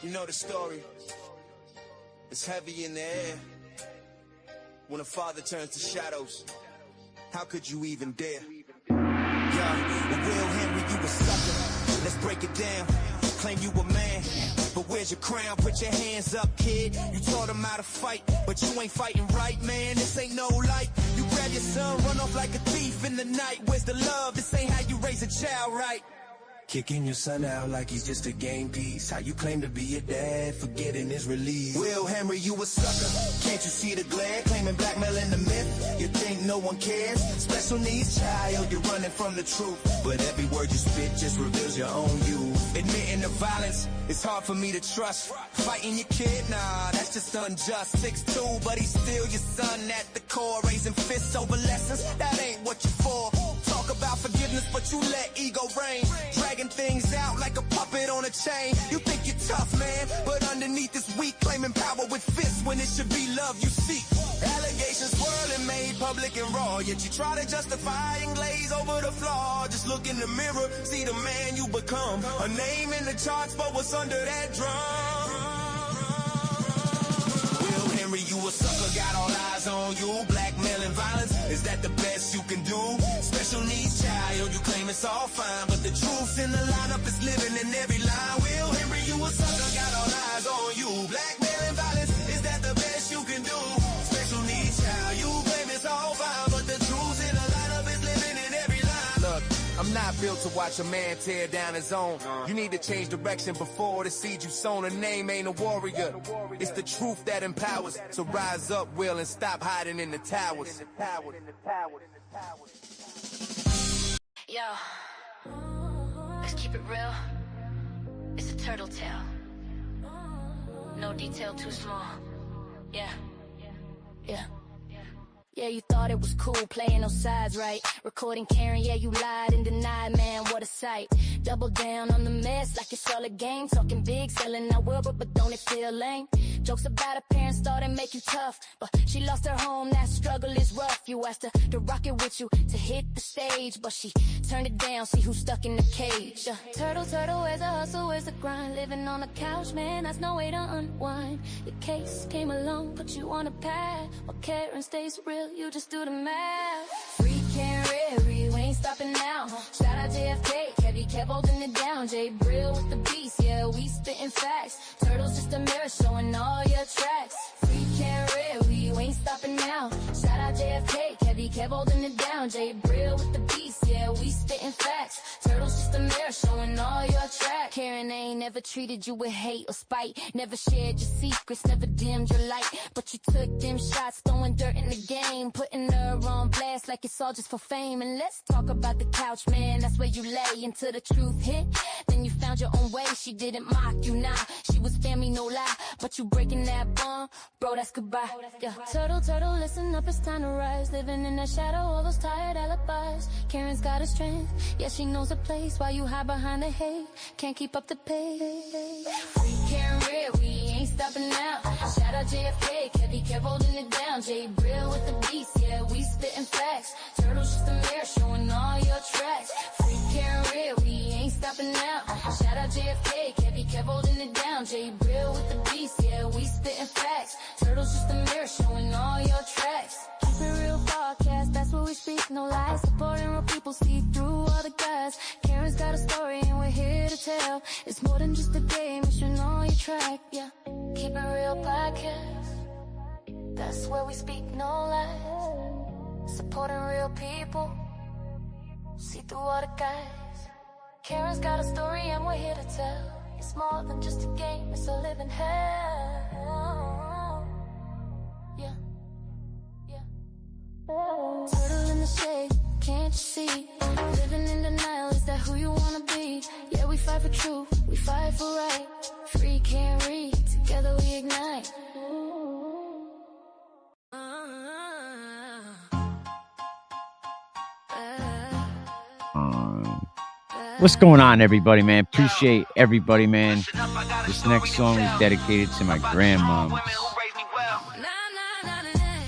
You know the story. It's heavy in the air. When a father turns to shadows, how could you even dare? Yeah, well, Will Henry, you a sucker. Let's break it down. Claim you a man, but where's your crown? Put your hands up, kid. You taught him how to fight, but you ain't fighting right, man. This ain't no light. You grab your son, run off like a thief in the night. Where's the love? This ain't how you raise a child, right? Kicking your son out like he's just a game piece. How you claim to be a dad, forgetting his release. Will Henry, you a sucker. Can't you see the glare? Claiming blackmailing the myth. You think no one cares? Special needs child, you're running from the truth. But every word you spit just reveals your own you. Admitting the violence, it's hard for me to trust. Fighting your kid, nah, that's just unjust. 6'2", but he's still your son at the core. Raising fists over lessons, that ain't what you're for. Talk about forgiveness, but you let ego reign. Dragging things out like a puppet on a chain. You think you're tough, man, but underneath is weak. Claiming power with fists when it should be love you seek. Allegations swirling, made public and raw. Yet you try to justify and glaze over the flaw. Just look in the mirror, see the man you become. A name in the charts, but what's under that drum? Will Henry, you a sucker, got all eyes on you. Blackmailing violence, is that the best you can do? Special needs child, you claim it's all fine, but the truth in the lineup is living in every line. Will Henry, you a sucker, got all eyes on you. Blackmailing violence, is that the best you can do? Special needs child, you claim it's all fine, but the truth in the lineup is living in every line. Look, I'm not built to watch a man tear down his own. You need to change direction before the seed you sown. A name ain't a warrior. It's the truth that empowers. So rise up, Will, and stop hiding in the towers. Yo, let's keep it real. It's a turtle tale. No detail too small. Yeah. Yeah, you thought it was cool, playing no sides, right? Recording Karen, yeah, you lied and denied, man, what a sight. Double down on the mess like it's all a game. Talking big, selling out Wilbur, but don't it feel lame? Jokes about her parents started making tough, but she lost her home, that struggle is rough. You asked her to rock it with you, to hit the stage, but she turned it down, see who's stuck in the cage. Turtle, where's the hustle, where's the grind? Living on the couch, man, that's no way to unwind. Your case came along, put you on a path. While Karen stays real, you just do the math. Free Karen Reads, we ain't stopping now. Shout out JFK, Kevy kept holding it down. Jay Brill with the beast, yeah, we spitting facts. Turtle's just a mirror showing all your tracks. Free Karen Reads, we ain't stopping now. Shout out JFK, Kevy kept holding it down. Jay Brill with the beast, yeah, we spitting facts. Turtle's just a mirror showing all your tracks. Karen ain't never treated you with hate or spite. Never shared your secrets, never dimmed your light. But you took them shots, throwing dirt in the game. Putting her on blast like it's all just for fame. And let's talk about the couch, man, that's where you lay until the truth hit. Then you found your own way, she didn't mock you, nah. She was family, no lie, but you breaking that bond, bro, that's goodbye. Yeah. Turtle, listen up, it's time to rise. Living in the shadow, all those tired alibis. Karen's got a strength, yeah, she knows a place. While you hide behind the hate, can't keep up the pace. Free Karen Reads, we ain't stopping now. Shout out JFK, Kevy kept holding it down. Jay Brill with the beast, yeah, we spitting facts. Turtle's just a mirror showing all your tracks. Free Karen Reads, we ain't stopping now. Shout out JFK, Kevy kept holding it down. Jay Brill with the beast, yeah, we spitting facts. Turtle's just a mirror showing all your tracks. Keep it real podcast, that's what we speak, no lies. Supporting real people, see through all the guys. Karen's got a story and we're here to tell. It's more than just a game, it's your on your track, yeah. Keep it real podcast, that's where we speak, no lies. Supporting real people, see through all the guys. Karen's got a story and we're here to tell. It's more than just a game, it's a living hell. Yeah. Turtle in the shade, can't you see? Living in denial, is that who you wanna be? Yeah, we fight for truth, we fight for right. Free Karen Reads, together we ignite. What's going on, everybody, man? Appreciate everybody, man. This next song is dedicated to my grandmom.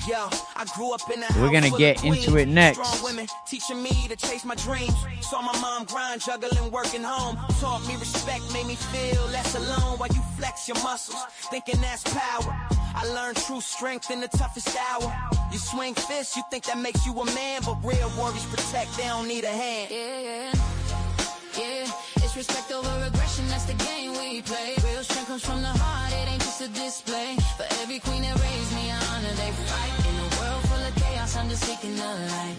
Yo, I grew up in a We're gonna house get full of into queens, it next. strong women teaching me to chase my dreams. Saw my mom grind, juggling, working home. Taught me respect, made me feel less alone while you flex your muscles, thinking that's power. I learned true strength in the toughest hour. You swing fists, you think that makes you a man, but real warriors protect, they don't need a hand. Yeah, it's respect over aggression, that's the game we play. Real strength comes from the heart, it ain't just a display. For every queen that raised me, I honor they fight. In a world full of chaos, I'm just seeking the light.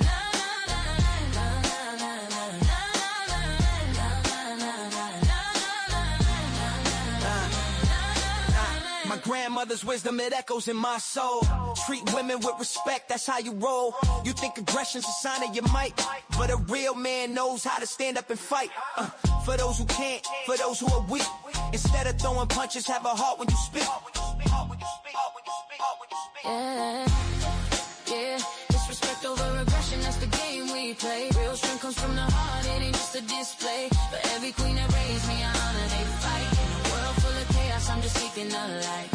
My grandmother's wisdom, it echoes in my soul. Treat women with respect, that's how you roll. You think aggression's a sign of your might, but a real man knows how to stand up and fight. For those who can't, for those who are weak, instead of throwing punches, have a heart when you speak. Yeah, it's respect over aggression, that's the game we play. Real strength comes from the heart, it ain't just a display. For every queen that raised me, I honor they fight. In a world full of chaos, I'm just seeking the light.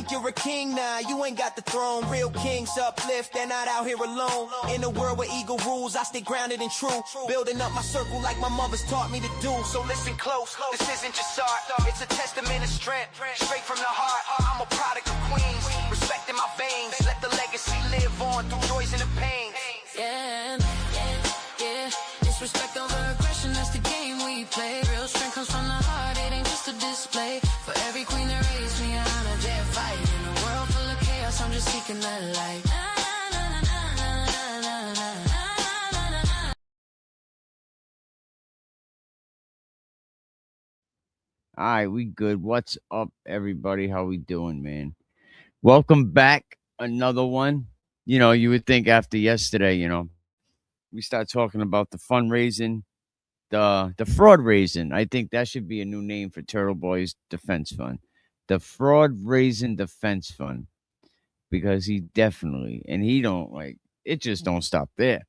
You're a king now, you ain't got the throne. Real kings uplift, they're not out here alone. In a world where ego rules, I stay grounded and true. Building up my circle like my mother's taught me to do. So listen close, this isn't just art, it's a testament of strength, straight from the heart. I'm a product of Queens, respect in my veins. Let the legacy live on through joys and the pains. Yeah, it's respect over aggression, that's the game we play. Real strength comes from the heart, it ain't just a display. For every queen that raised me, I honor their fight. In a world full of chaos, I'm just seeking that light. All right, we good. What's up, everybody? How we doing, man? Welcome back. Another one. You know, you would think after yesterday, we start talking about the fundraising, the fraud raising. I think that should be a new name for Turtleboy's defense fund. The fraud raising defense fund. Because he definitely, and he don't like it, just don't stop there.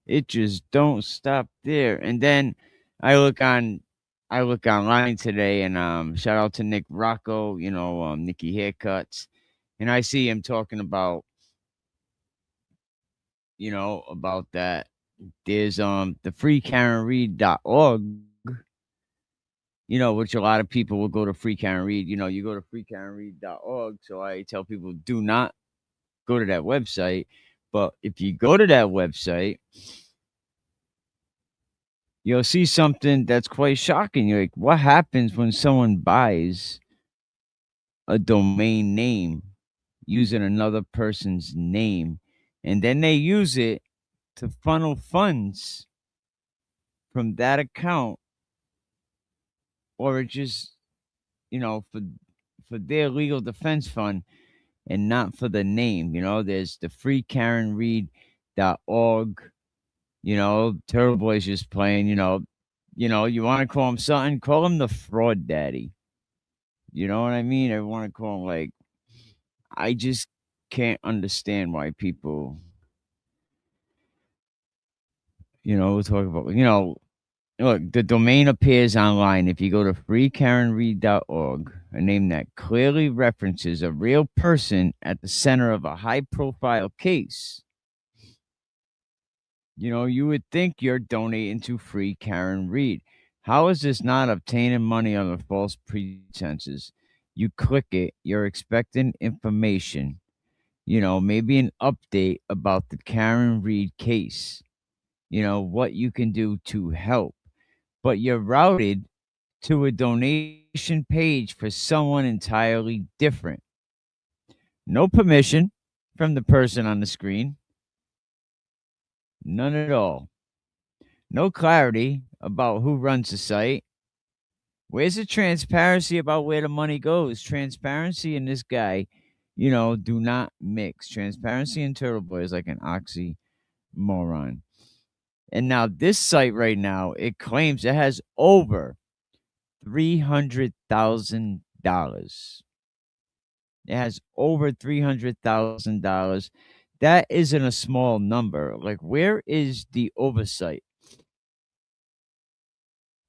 It just don't stop there. And then I look online today, and shout out to Nick Rocco, Nicky Haircuts, and I see him talking about about that. There's the freekarenread.org, which a lot of people will go to Free Karen Read. You go to freekarenread.org. So I tell people, do not go to that website. But if you go to that website, you'll see something that's quite shocking. You're like, what happens when someone buys a domain name using another person's name, and then they use it to funnel funds from that account, or it just, for their legal defense fund and not for the name. There's the freekarenread.org. Turtleboy's just playing, you want to call him something, call him the fraud daddy. You know what I mean? I want to call him, like, I just can't understand why people, talk about, look, the domain appears online. If you go to freekarenread.org, a name that clearly references a real person at the center of a high profile case, you would think you're donating to Free Karen Read. How is this not obtaining money under false pretenses? You click it, you're expecting information, maybe an update about the Karen Read case, what you can do to help. But you're routed to a donation page for someone entirely different. No permission from the person on the screen. None at all. No clarity about who runs the site. Where's the transparency about where the money goes? Transparency and this guy, do not mix. Transparency and Turtleboy is like an oxymoron. And now this site right now, it claims it has over $300,000. It has over $300,000. That isn't a small number. Like, where is the oversight?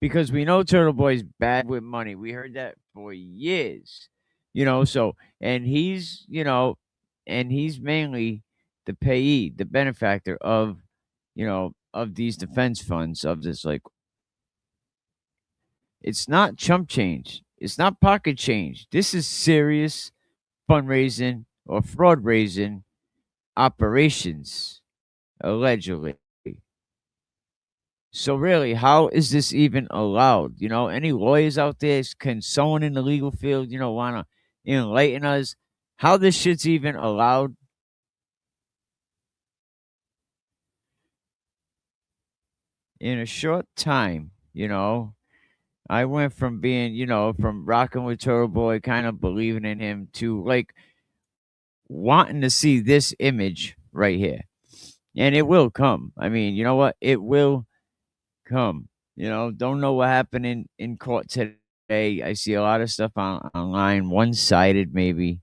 because we know Turtle Boy's bad with money. We heard that for years, So, and he's mainly the payee, the benefactor of these defense funds of this. Like, it's not chump change, it's not pocket change. This is serious fundraising or fraud raising operations, allegedly. So really, how is this even allowed? Any lawyers out there? Can someone in the legal field, want to enlighten us how this shit's even allowed? In a short time, I went from being, from rocking with Turtle Boy, kind of believing in him, to like wanting to see this image right here. And it will come. I mean, you know what? It will come. Don't know what happened in court today. I see a lot of stuff online, one sided maybe,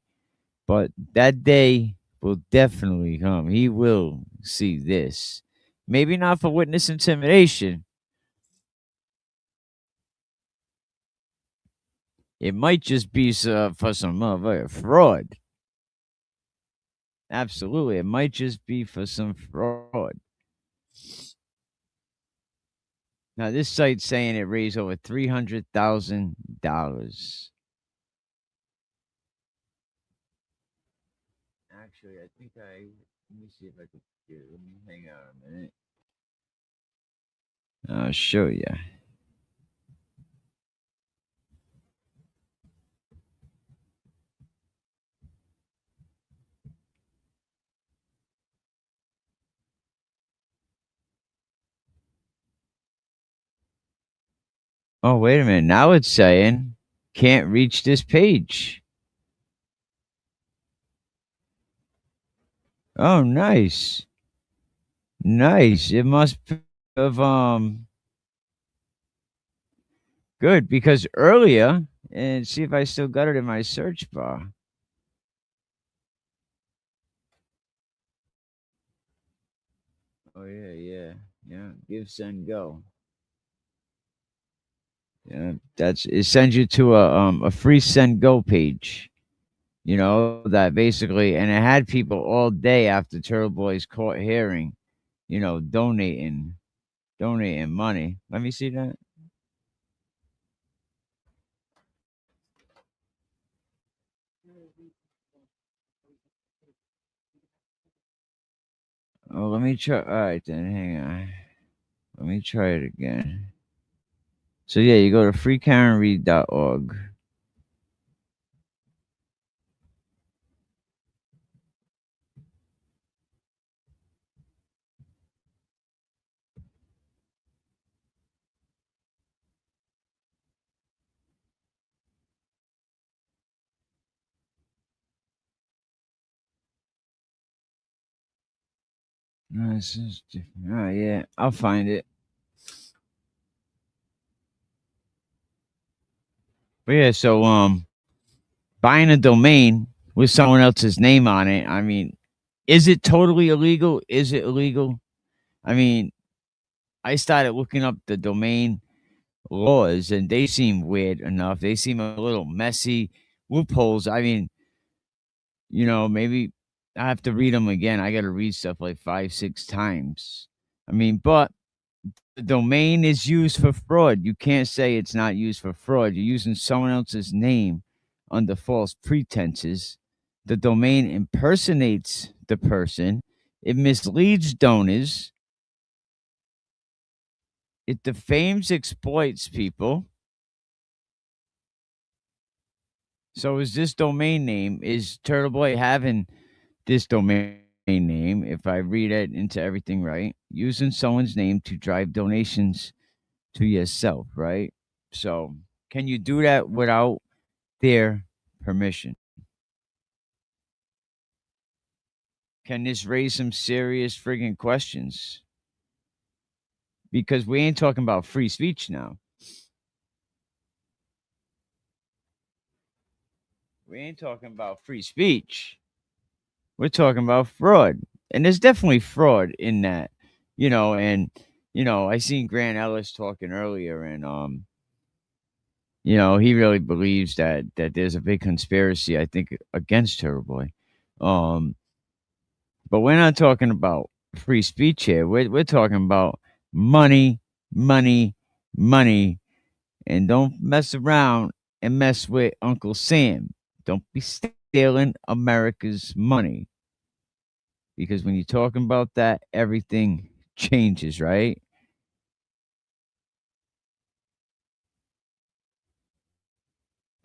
but that day will definitely come. He will see this. Maybe not for witness intimidation. It might just be for some motherfucker fraud. Absolutely. It might just be for some fraud. Now, this site's saying it raised over $300,000. Actually, I think let me see if I can do it. Let me hang on a minute. I'll show you. Oh, wait a minute. Now it's saying can't reach this page. Oh, nice. Nice. It must have good, because earlier, and see if I still got it in my search bar. Oh yeah, yeah. Yeah. Give, send, go. Yeah, it sends you to a free send go page. That basically, and it had people all day after Turtle Boy's court hearing, donating money. Let me see that. Oh, let me try. All right, then hang on. Let me try it again. So yeah, you go to freekarenread.org. No, this is different. Oh yeah, I'll find it. But yeah, so buying a domain with someone else's name on it. I mean, is it totally illegal? Is it illegal? I mean, I started looking up the domain laws, and they seem weird enough. They seem a little messy. Loopholes. I mean, maybe I have to read them again. I got to read stuff like 5, 6 times. I mean, but the domain is used for fraud. You can't say it's not used for fraud. You're using someone else's name under false pretenses. The domain impersonates the person. It misleads donors. It defames, exploits people. So is this domain name, is Turtleboy having this domain name, if I read it into everything right, using someone's name to drive donations to yourself, right? So can you do that without their permission? Can this raise some serious friggin' questions? Because we ain't talking about free speech now. We ain't talking about free speech. We're talking about fraud. And there's definitely fraud in that, and I seen Grant Ellis talking earlier, and he really believes that there's a big conspiracy, I think, against Turtleboy. Um, but we're not talking about free speech here. We're talking about money, money, money, and don't mess around and mess with Uncle Sam. Don't be stealing America's money, because when you're talking about that, everything changes, right?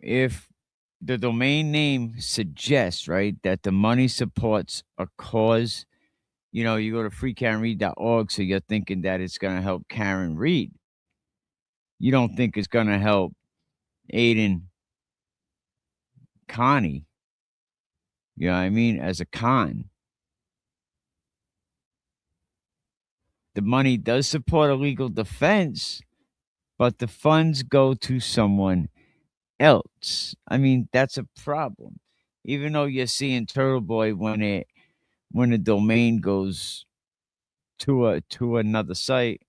If the domain name suggests, right, that the money supports a cause, you go to freekarenread.org, so you're thinking that it's going to help Karen Read. You don't think it's going to help Aiden Connie, you know what I mean, as a con. The money does support a legal defense, but the funds go to someone else. I mean, that's a problem. Even though you're seeing Turtleboy when the domain goes to another site,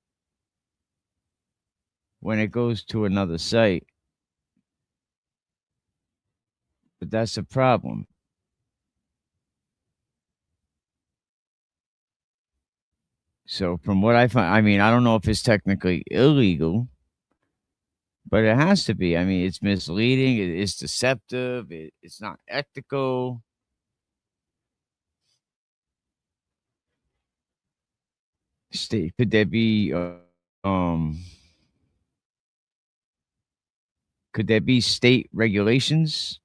when it goes to another site, but that's a problem. So from what I find, I mean, I don't know if it's technically illegal, but it has to be. I mean, it's misleading, it's deceptive, it's not ethical. State um could there be state regulations?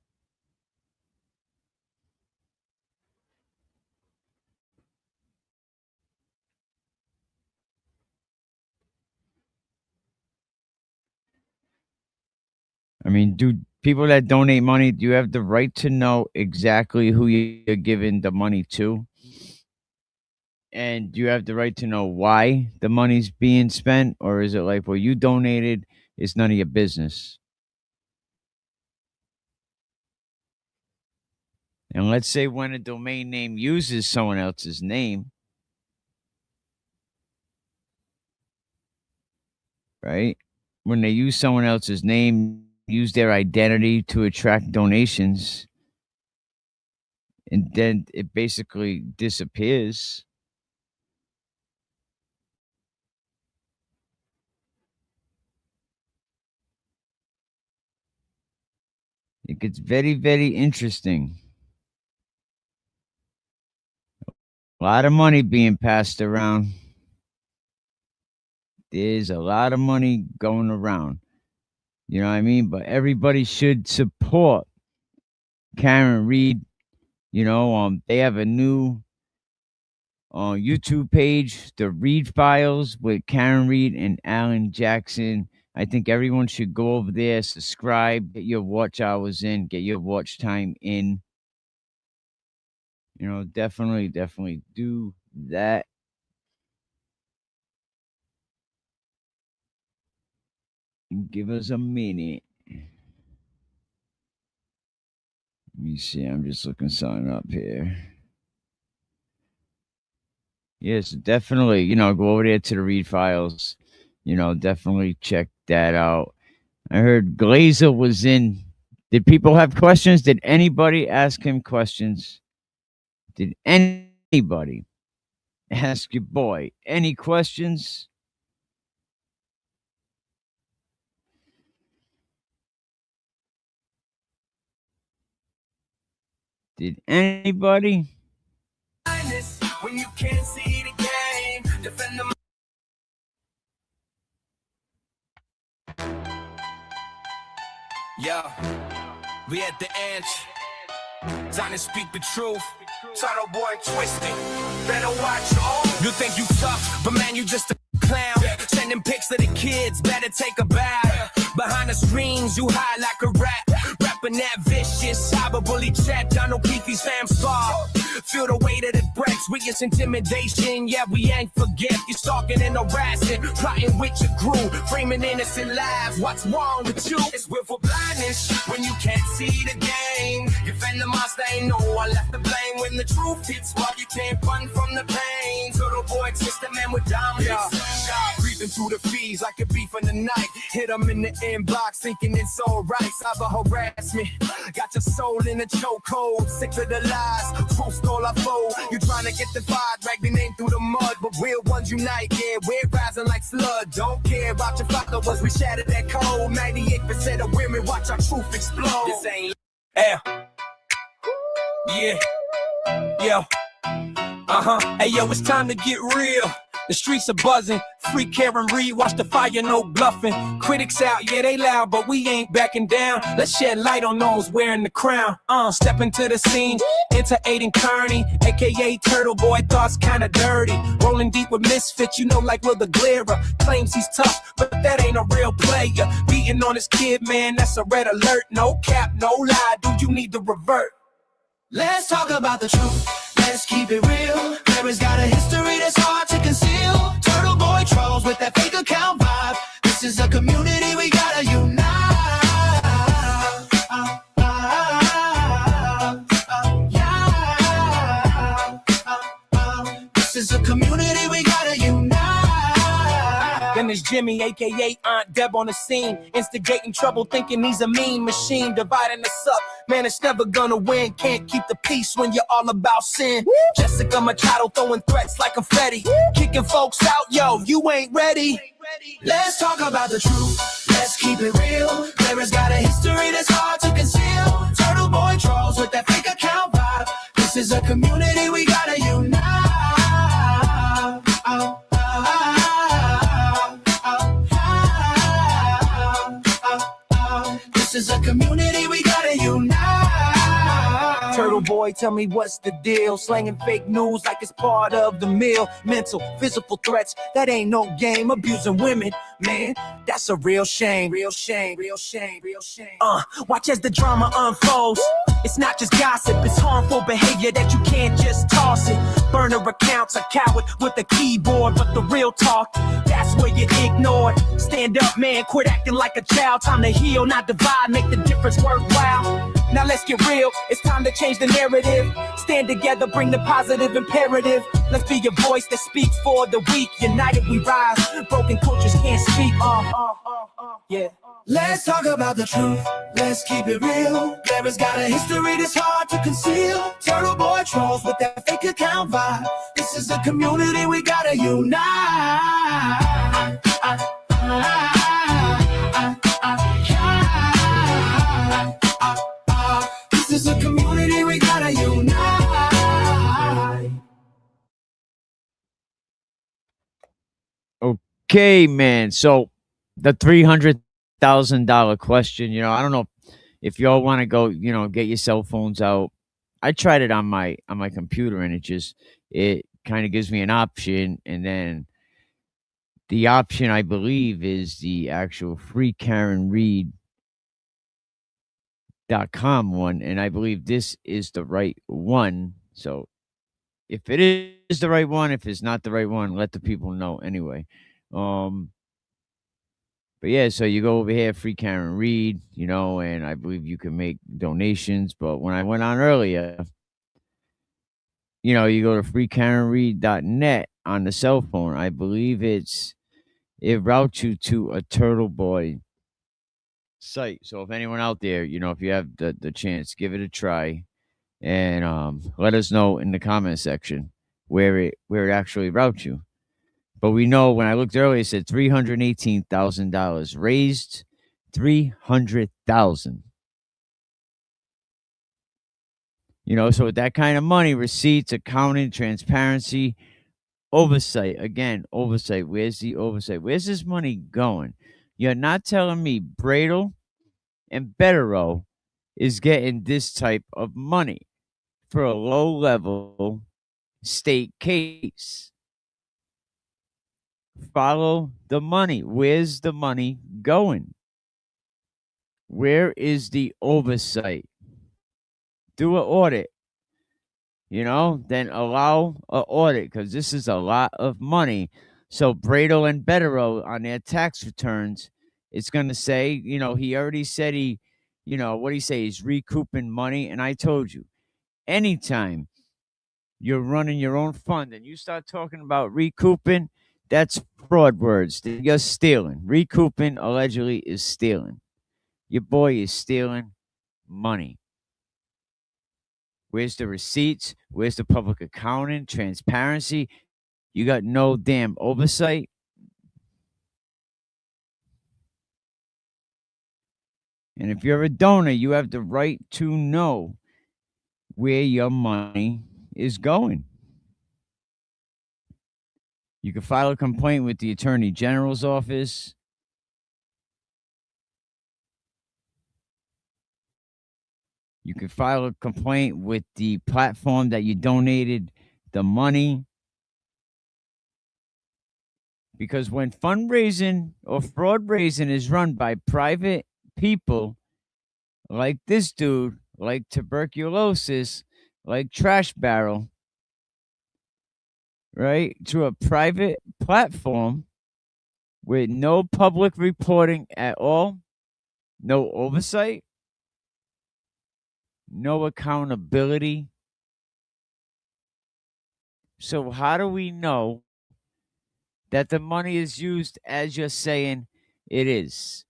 I mean, do people that donate money, do you have the right to know exactly who you're giving the money to? And do you have the right to know why the money's being spent? Or is it like, well, you donated, it's none of your business? And let's say when a domain name uses someone else's name, right? When they use someone else's name, use their identity to attract donations, and then it basically disappears. It gets very, very interesting. A lot of money being passed around. There's a lot of money going around. You know what I mean? But everybody should support Karen Read. They have a new YouTube page, the Read Files with Karen Read and Alan Jackson. I think everyone should go over there, subscribe, get your watch hours in, get your watch time in. Definitely, definitely do that. Give us a minute. Let me see. I'm just looking something up here. Yes, definitely. Go over there to the Read Files. Definitely check that out. I heard Glazer was in. Did people have questions? Did anybody ask him questions? Did anybody ask your boy any questions? Did anybody? When you can't see the game, defend the. Yeah, we at the edge. Time to speak the truth. Turtleboy twisted. Better watch your. You think you tough, but man, you just a clown. Sending pics to the kids, better take a bow. Behind the screens, you hide like a rat. Rapping that vicious, cyberbully chat. John O'Keefe's fam star. Feel the weight of the bricks, weakest intimidation. Yeah, we ain't forget. You stalking and harassing, plotting with your crew, framing innocent lives. What's wrong with you? It's willful blindness when you can't see the game. You fend the monster, ain't no one left to blame. When the truth hits, well, you can't run from the pain. Turtleboy twist the man with dominance. Yeah. through the fees like a beef in the night. Hit them in the inbox thinking it's alright. Cyber harassment, got your soul in a chokehold. Sick of the lies, post all I fold. You trying to get the vibe, drag the name through the mud, but real ones unite, yeah, we're rising like flood. Don't care about your followers, we shattered that code. 98% of women watch our truth explode. This ain't yeah, yo, hey yo, it's time to get real. The streets are buzzing, free Karan Reads, watch the fire, no bluffing. Critics out, yeah, they loud, but we ain't backing down. Let's shed light on those wearing the crown. Step into the scene, enter Aiden Kearney, aka Turtleboy, thoughts kinda dirty. Rolling deep with misfits, you know, like Will the Glera. Claims he's tough, but that ain't a real player. Beating on his kid, man, that's a red alert. No cap, no lie, dude, you need to revert. Let's talk about the truth, let's keep it real. Clara's got a history that's hard to conceal. Turtleboy trolls with that fake account vibe. This is a community, we gotta unite. This is a community, we gotta unite. Then there's Jimmy, aka Aunt Deb on the scene, instigating trouble, thinking he's a mean machine, dividing us up. Man, it's never gonna win. Can't keep the peace when you're all about sin. Jessica Machado throwing threats like confetti, kicking folks out. Yo, you ain't ready. Let's talk about the truth, let's keep it real. Clara's got a history that's hard to conceal. Turtleboy trolls with that fake account vibe. This is a community, we gotta unite. This is a community, we gotta unite. Turtleboy, tell me what's the deal? Slanging fake news like it's part of the meal. Mental, physical threats, that ain't no game. Abusing women, man, that's a real shame. Real shame, real shame, real shame. Watch as the drama unfolds. It's not just gossip, it's harmful behavior that you can't just toss it. Burner accounts, a coward with a keyboard, but the real talk, that's where you ignored. Stand up, man, quit acting like a child. Time to heal, not divide, make the difference worthwhile. Now let's get real, it's time to change the narrative. Stand together, bring the positive imperative. Let's be a voice that speaks for the weak. United we rise, broken cultures can't speak. Yeah. Let's talk about the truth, let's keep it real. Clara's got a history that's hard to conceal. Turtleboy trolls with that fake account vibe. This is a community, we gotta unite. This is a community, we gotta unite. Okay, man. So the $300,000 question, I don't know if y'all want to go, get your cell phones out. I tried it on my computer, and it kind of gives me an option, and then the option I believe is the actual freekarenread.com one, and I believe this is the right one. So if it is the right one, if it's not the right one, let the people know anyway. But yeah, so you go over here, Free Karan Read, and I believe you can make donations. But when I went on earlier, you go to freekarenread.net on the cell phone. I believe it routes you to a Turtleboy site. So if anyone out there, if you have the chance, give it a try, and let us know in the comment section where it actually routes you. But we know when I looked earlier, it said $318,000 raised, $300,000. So with that kind of money, receipts, accounting, transparency, oversight. Again, oversight. Where's the oversight? Where's this money going? You're not telling me Bradle and Betterow is getting this type of money for a low-level state case. Follow the money. Where's the money going? Where is the oversight? Do an audit. Then allow an audit, because this is a lot of money. So Bradle and Betterow on their tax returns, it's going to say, he already said what he say? He's recouping money. And I told you, anytime you're running your own fund and you start talking about recouping, That's fraud words. You're stealing. Recouping allegedly is stealing. Your boy is stealing money. Where's the receipts? Where's the public accounting? Transparency? You got no damn oversight. And if you're a donor, you have the right to know where your money is going. You can file a complaint with the Attorney General's office. You can file a complaint with the platform that you donated the money. Because when fundraising or fraud raising is run by private people like this dude, like tuberculosis, like Trash Barrel, right, to a private platform with no public reporting at all, no oversight, no accountability. So, how do we know that the money is used as you're saying it is?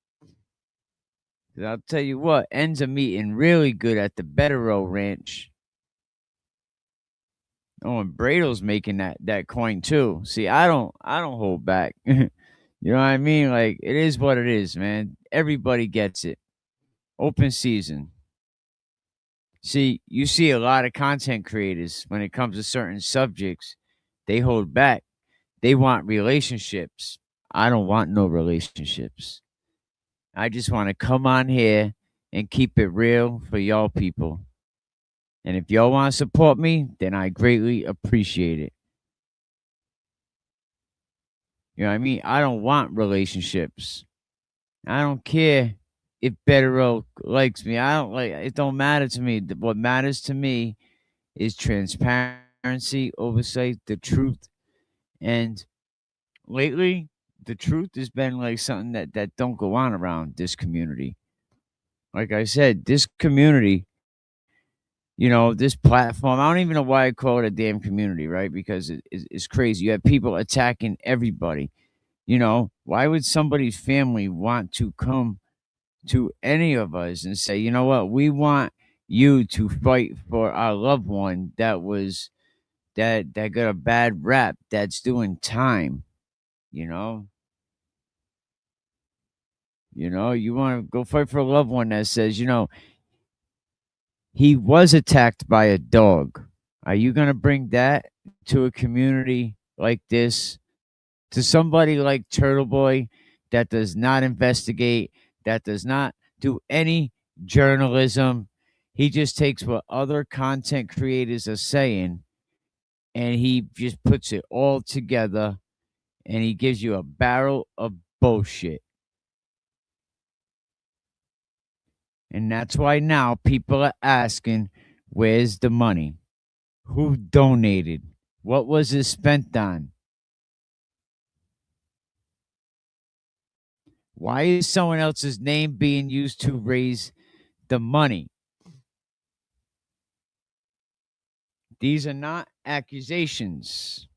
'Cause I'll tell you what, ends are meeting really good at the Betterow Ranch. Oh, and Brado's making that coin too. See, I don't hold back. You know what I mean? Like, it is what it is, man. Everybody gets it. Open season. See, you see a lot of content creators when it comes to certain subjects, they hold back. They want relationships. I don't want no relationships. I just want to come on here and keep it real for y'all people. And if y'all want to support me, then I greatly appreciate it. You know what I mean? I don't want relationships. I don't care if Betterow likes me. I don't like it. Don't matter to me. What matters to me is transparency, oversight, the truth. And lately, the truth has been like something that don't go on around this community. Like I said, this community, you know, this platform, I don't even know why I call it a damn community, right? Because it's crazy. You have people attacking everybody. You know, why would somebody's family want to come to any of us and say, you know what, we want you to fight for our loved one that got a bad rap, that's doing time, you know? You know, you want to go fight for a loved one that says, you know, he was attacked by a dog. Are you going to bring that to a community like this? To somebody like Turtleboy that does not investigate, that does not do any journalism. He just takes what other content creators are saying and he just puts it all together and he gives you a barrel of bullshit. And that's why now people are asking, where's the money? Who donated? What was it spent on? Why is someone else's name being used to raise the money? These are not accusations.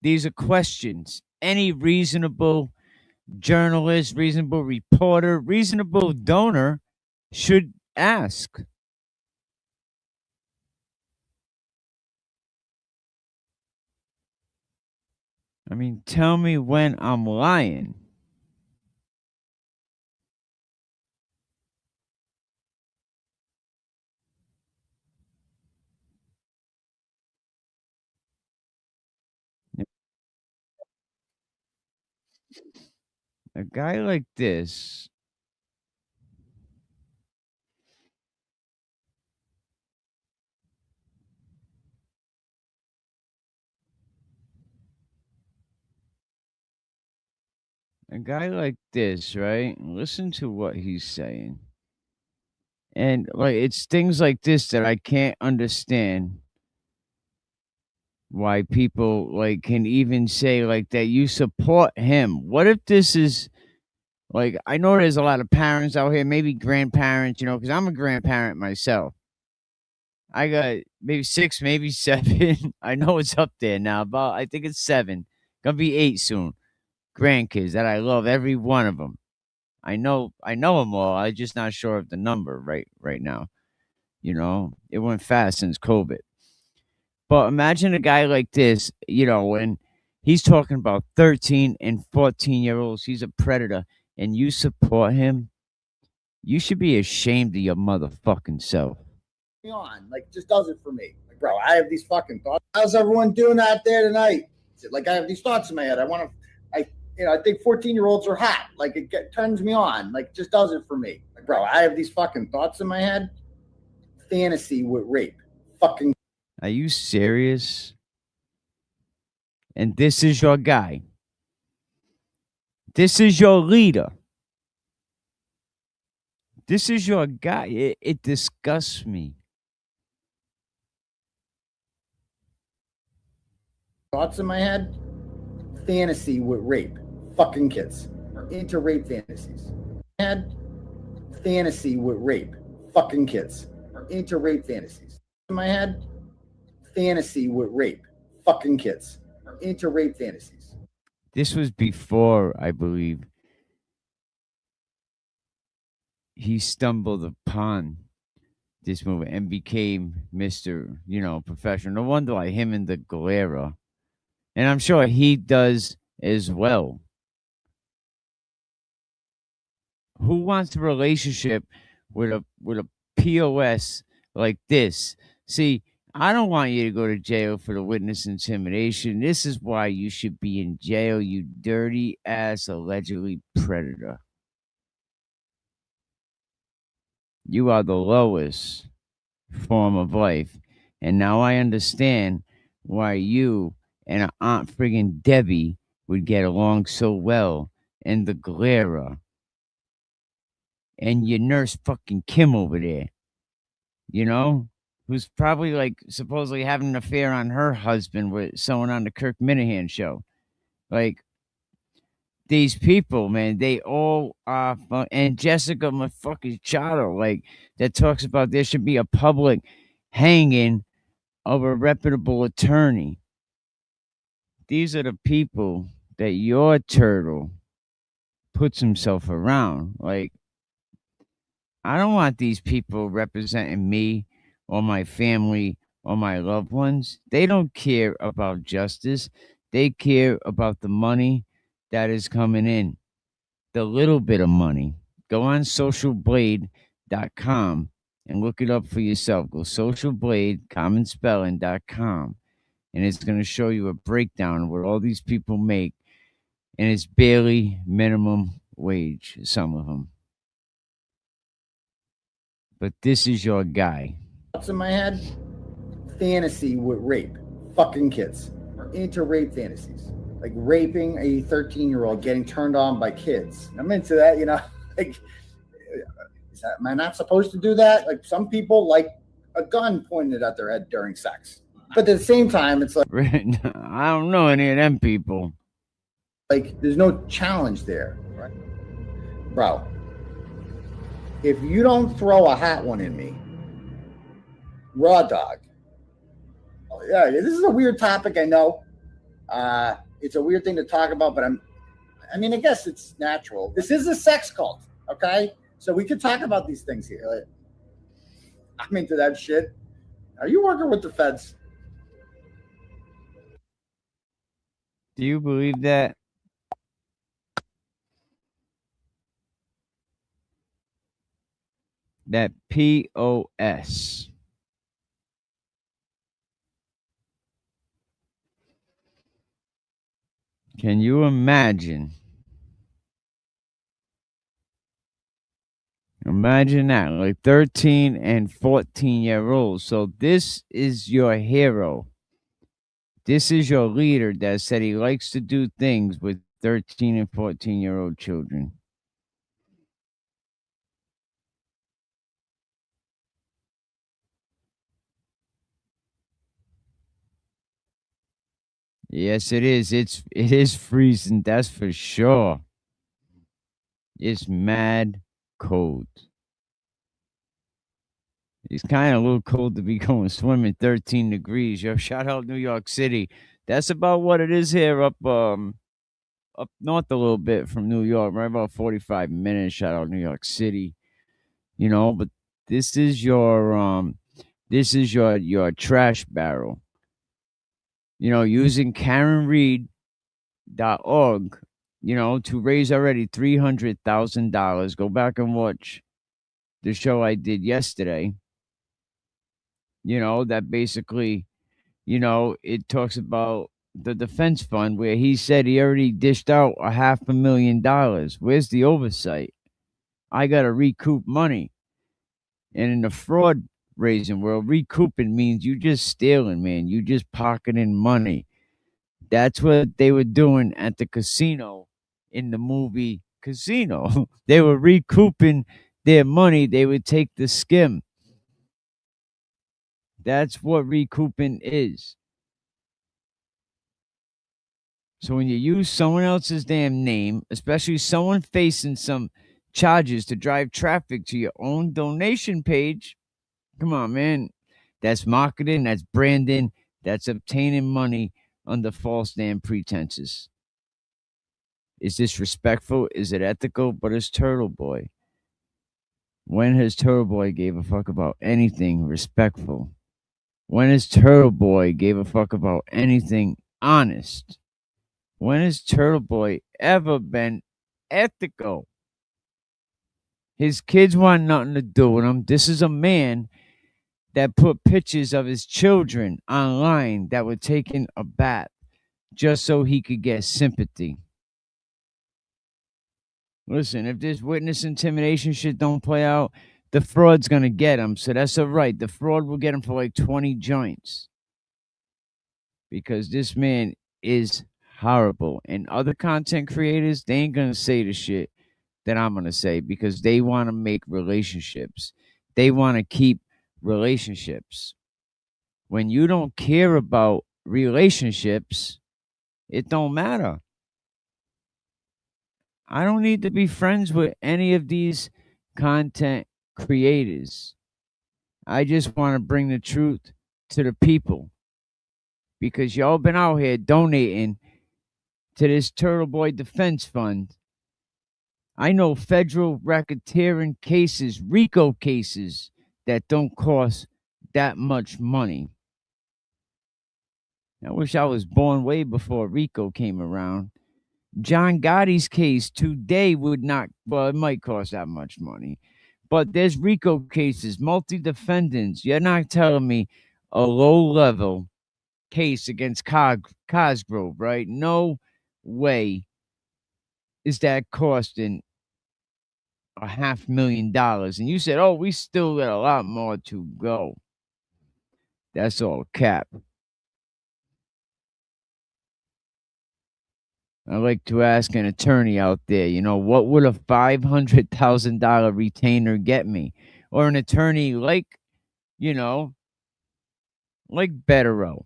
These are questions. Any reasonable journalist, reasonable reporter, reasonable donor should ask. I mean, tell me when I'm lying. A guy like this, right? Listen to what he's saying. And like it's things like this that I can't understand why people like can even say like that you support him. What if this is like I know there's a lot of parents out here, maybe grandparents, you know, because I'm a grandparent myself. I got maybe 6, maybe 7. I know it's up there now. I think it's 7. Gonna be 8 soon. Grandkids that I love, every one of them. I know them all. I'm just not sure of the number right now. It went fast since COVID. But imagine a guy like this, when he's talking about 13 and 14-year-olds, he's a predator, and you support him. You should be ashamed of your motherfucking self. On, like, just does it for me. Like, bro, I have these fucking thoughts. How's everyone doing out there tonight? Like, I have these thoughts in my head. I think 14-year-olds are hot. Like, it turns me on. Like, just does it for me. Like, bro, I have these fucking thoughts in my head. Fantasy with rape. Fucking. Are you serious? And this is your guy. This is your leader. This is your guy. It disgusts me. Thoughts in my head. Fantasy with rape. Fucking kids. Into rape fantasies. Head. Fantasy with rape. Fucking kids. Into rape fantasies. In my head. Fantasy with rape. Fucking kids. Into rape fantasies. This was before, I believe, he stumbled upon this movie and became Mr. Professional. No wonder why him and the Galera. And I'm sure he does as well. Who wants a relationship with a POS like this? See, I don't want you to go to jail for the witness intimidation. This is why you should be in jail, you dirty ass allegedly predator. You are the lowest form of life. And now I understand why you and Aunt friggin' Debbie would get along so well, and the Galera. And your nurse fucking Kim over there. Who's probably like supposedly having an affair on her husband with someone on the Kirk Minahan show. Like, these people, man, they all are and Jessica motherfucking Chado, like, that talks about there should be a public hanging of a reputable attorney. These are the people that your turtle puts himself around. Like, I don't want these people representing me or my family or my loved ones. They don't care about justice. They care about the money that is coming in. The little bit of money. Go on socialblade.com and look it up for yourself. Go socialblade, commonspelling.com. And it's going to show you a breakdown of what all these people make. And it's barely minimum wage, some of them. But this is your guy. Thoughts in my head. Fantasy with rape. Fucking kids. Into rape fantasies. Like raping a 13-year-old, getting turned on by kids. I'm into that, like, am I not supposed to do that? Like, some people like a gun pointed at their head during sex. But at the same time, it's like, I don't know any of them people. Like, there's no challenge there, right? Bro, if you don't throw a hot one in me, raw dog. Yeah, this is a weird topic, I know. It's a weird thing to talk about, but I guess it's natural. This is a sex cult, okay? So we could talk about these things here. Like, I'm into that shit. Are you working with the feds? Do you believe that? That POS. Can you imagine? Imagine that, like 13 and 14-year-olds. So this is your hero. This is your leader that said he likes to do things with 13 and 14-year-old children. Yes, it is. It is freezing, that's for sure. It's mad cold. It's kind of a little cold to be going swimming, 13 degrees. Yo, shout out New York City. That's about what it is here up north a little bit from New York, right about 45 minutes. Shout out New York City. But this is your trash barrel. Using KarenRead.org, to raise already $300,000. Go back and watch the show I did yesterday. That basically, it talks about the defense fund where he said he already dished out $500,000. Where's the oversight? I got to recoup money. And in the fraud raising world, recouping means you just stealing, man. You just pocketing money. That's what they were doing at the casino in the movie Casino. They were recouping their money. They would take the skim. That's what recouping is. So when you use someone else's damn name, especially someone facing some charges to drive traffic to your own donation page, come on, man. That's marketing, that's branding, that's obtaining money under false damn pretenses. Is this respectful? Is it ethical? But it's Turtleboy. When has Turtleboy gave a fuck about anything respectful? When has Turtleboy gave a fuck about anything honest? When has Turtleboy ever been ethical? His kids want nothing to do with him. This is a man that put pictures of his children online that were taking a bath just so he could get sympathy. Listen, if this witness intimidation shit don't play out, the fraud's going to get him. So that's all right. The fraud will get him for like 20 joints. Because this man is horrible. And other content creators, they ain't going to say the shit that I'm going to say because they want to make relationships. They want to keep relationships. When you don't care about relationships, it don't matter. I don't need to be friends with any of these content creators. I just want to bring the truth to the people because y'all been out here donating to this Turtleboy Defense Fund. I know federal racketeering cases, RICO cases, that don't cost that much money. I wish I was born way before RICO came around. John Gotti's case today would not, well, it might cost that much money. But there's RICO cases, multi-defendants. You're not telling me a low-level case against Cosgrove, right? No way is that costing $500,000. And you said, oh, we still got a lot more to go. That's all cap. I like to ask an attorney out there, what would a $500,000 retainer get me? Or an attorney like, like Betterow.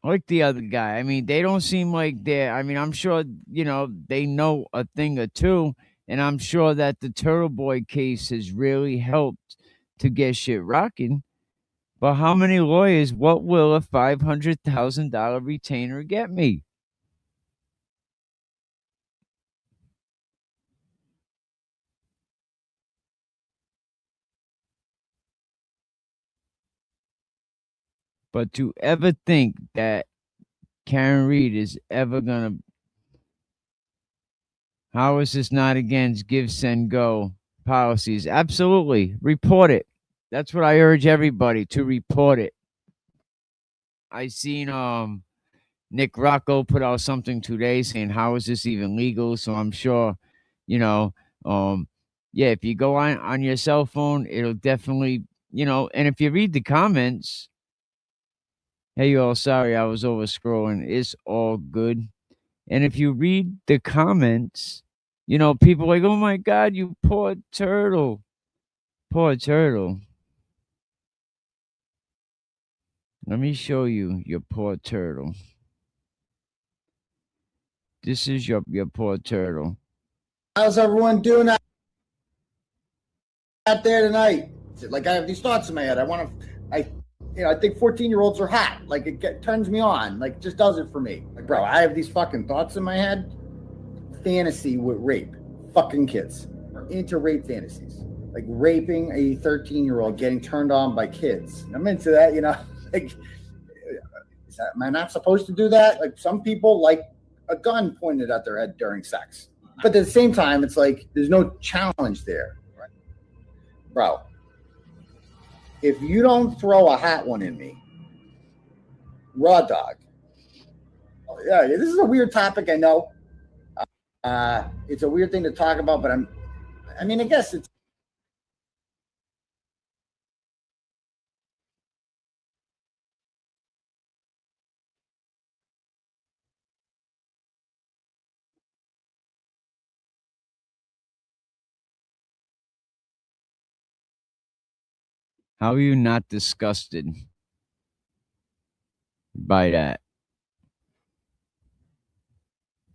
Like the other guy. I mean, they don't seem like I'm sure, they know a thing or two. And I'm sure that the Turtleboy case has really helped to get shit rocking. But how many lawyers, what will a $500,000 retainer get me? But to ever think that Karen Read is ever going to... How is this not against give, send, go policies? Absolutely. Report it. That's what I urge everybody to report it. I seen Nick Rocco put out something today saying, how is this even legal? So I'm sure, yeah, if you go on your cell phone, it'll definitely, and if you read the comments, hey, y'all, sorry, I was over scrolling. It's all good. And if you read the comments, people like, oh my God, you poor turtle. Poor turtle. Let me show you your poor turtle. This is your poor turtle. How's everyone doing? out there tonight. Like I have these thoughts in my head. I think 14-year-olds are hot. Like it turns me on. Like just does it for me. Like bro, I have these fucking thoughts in my head. Fantasy with rape, fucking kids, into rape fantasies. Like raping a 13-year-old, getting turned on by kids. I'm into that, Like, am I not supposed to do that? Like some people like a gun pointed at their head during sex. But at the same time, it's like there's no challenge there. Right? Bro, if you don't throw a hot one in me, raw dog. Yeah, this is a weird topic, I know. It's a weird thing to talk about, but I guess it's How are you not disgusted by that?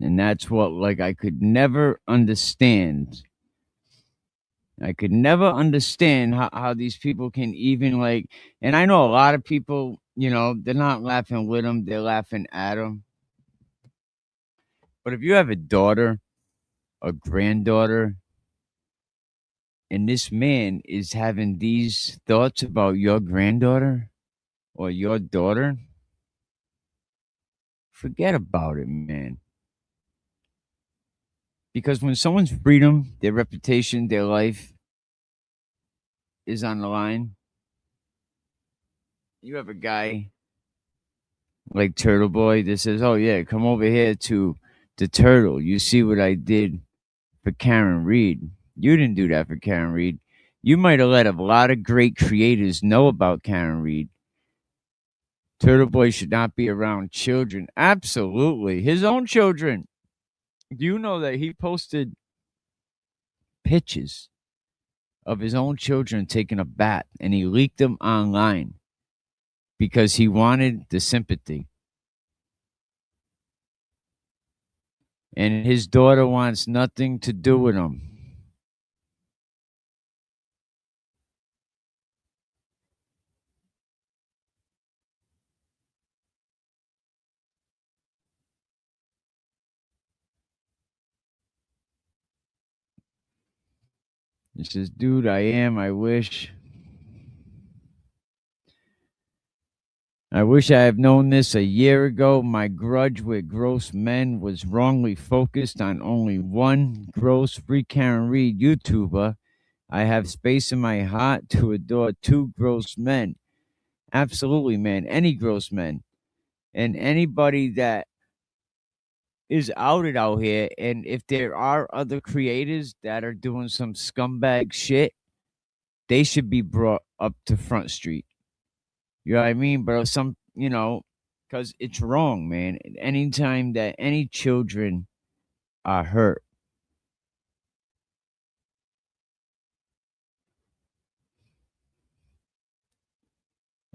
And that's what, like, I could never understand. I could never understand how these people can even, like, and I know a lot of people, they're not laughing with them, they're laughing at them. But if you have a daughter, a granddaughter, and this man is having these thoughts about your granddaughter or your daughter, forget about it, man. Because when someone's freedom, their reputation, their life is on the line, you have a guy like Turtleboy that says, "Oh yeah, come over here to the Turtle. You see what I did for Karan Reed. You didn't do that for Karan Reed. You might have let a lot of great creators know about Karan Reed. Turtleboy should not be around children. Absolutely. His own children. Do you know that he posted pictures of his own children taking a bath and he leaked them online because he wanted the sympathy? And his daughter wants nothing to do with him. He says, dude, I wish I have known this a year ago. My grudge with gross men was wrongly focused on only one gross free Karen Reed YouTuber. I have space in my heart to adore two gross men. Absolutely, man. Any gross men. And anybody that is outed out here. And if there are other creators that are doing some scumbag shit, they should be brought up to Front Street. You know what I mean? But because it's wrong, man. Anytime that any children are hurt,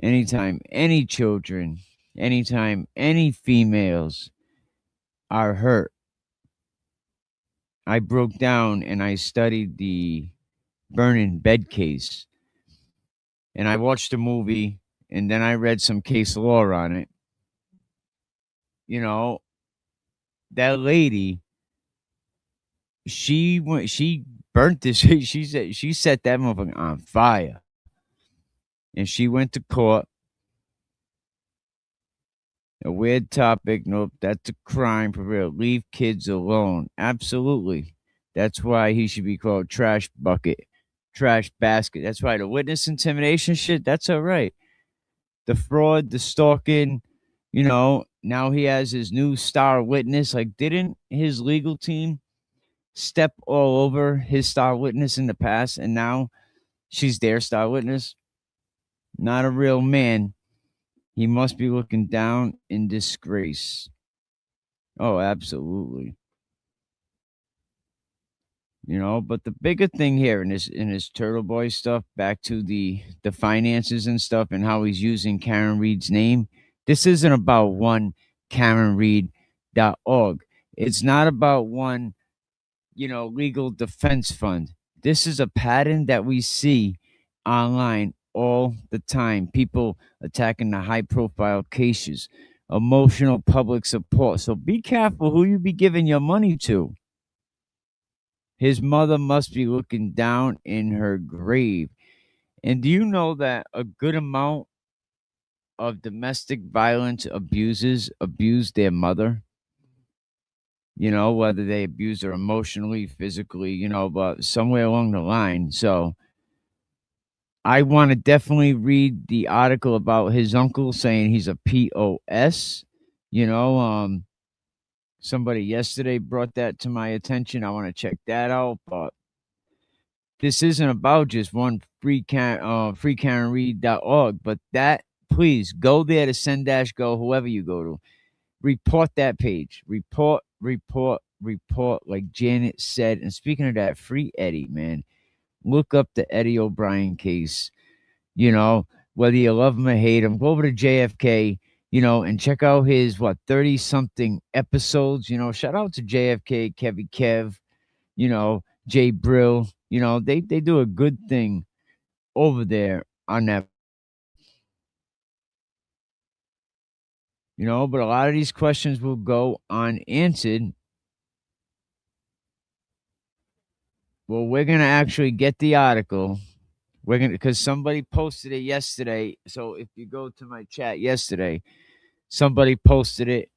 anytime any children, anytime any females are hurt, I broke down and I studied the burning bed case. And I watched a movie and then I read some case law on it. That lady, she burnt this. She set that motherfucker on fire. And she went to court. A weird topic. Nope, that's a crime for real. Leave kids alone. Absolutely. That's why he should be called trash bucket, trash basket. That's why the witness intimidation shit, that's all right. The fraud, the stalking, now he has his new star witness. Like, didn't his legal team step all over his star witness in the past? And now she's their star witness? Not a real man. He must be looking down in disgrace. Oh, absolutely. But the bigger thing here in his Turtle Boy stuff, back to the finances and stuff and how he's using Karan Reed's name. This isn't about one KarenRead.org. It's not about one, legal defense fund. This is a pattern that we see online all the time. People attacking the high profile cases, emotional public support. So be careful who you be giving your money to. His mother must be looking down in her grave. And do you know that a good amount of domestic violence abusers abuse their mother? You know, whether they abuse her emotionally, physically, you know, but somewhere along the line. So I want to definitely read the article about his uncle saying he's a POS. You know, somebody yesterday brought that to my attention. I want to check that out, but this isn't about just one freeKarenRead.org, but that please go there to send dash go, whoever you go to. Report that page. Report, report, report, like Janet said. And speaking of that, free Eddie, man. Look up the Eddie O'Brien case. You know, whether you love him or hate him, go over to JFK, you know, and check out his 30 something episodes. You know, shout out to JFK, Kevy Kev, you know, Jay Brill. You know, they do a good thing over there on that. You know, but a lot of these questions will go unanswered. Well, we're gonna actually get the article. We're gonna, because somebody posted it yesterday. So if you go to my chat yesterday, somebody posted it.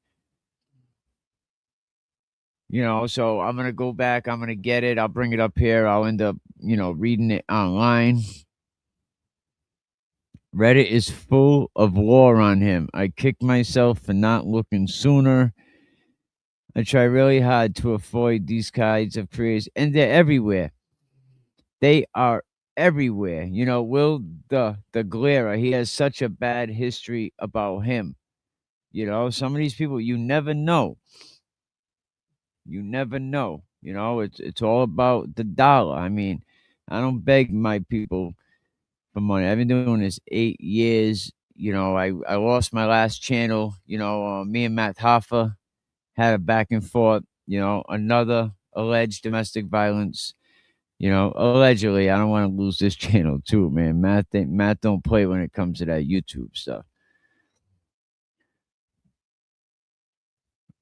You know, so I'm gonna go back. I'm gonna get it. I'll bring it up here. I'll end up, you know, reading it online. Reddit is full of war on him. I kicked myself for not looking sooner. I try really hard to avoid these kinds of creators, and they're everywhere. They are everywhere. You know, Will the Glera, he has such a bad history about him. You know, some of these people, you never know. You never know. You know, it's all about the dollar. I mean, I don't beg my people for money. I've been doing this 8 years. You know, I lost my last channel. You know, me and Matt Hoffa had a back and forth. You know, another alleged domestic violence. You know, allegedly, I don't want to lose this channel too, man. Matt don't play when it comes to that YouTube stuff.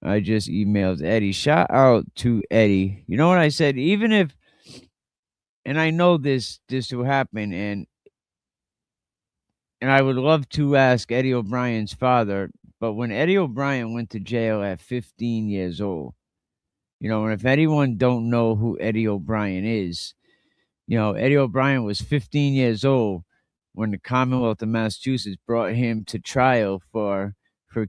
I just emailed Eddie. Shout out to Eddie. You know what I said? Even if, and I know this will happen, and I would love to ask Eddie O'Brien's father, but when Eddie O'Brien went to jail at 15 years old, you know, and if anyone don't know who Eddie O'Brien is, you know, Eddie O'Brien was 15 years old when the Commonwealth of Massachusetts brought him to trial for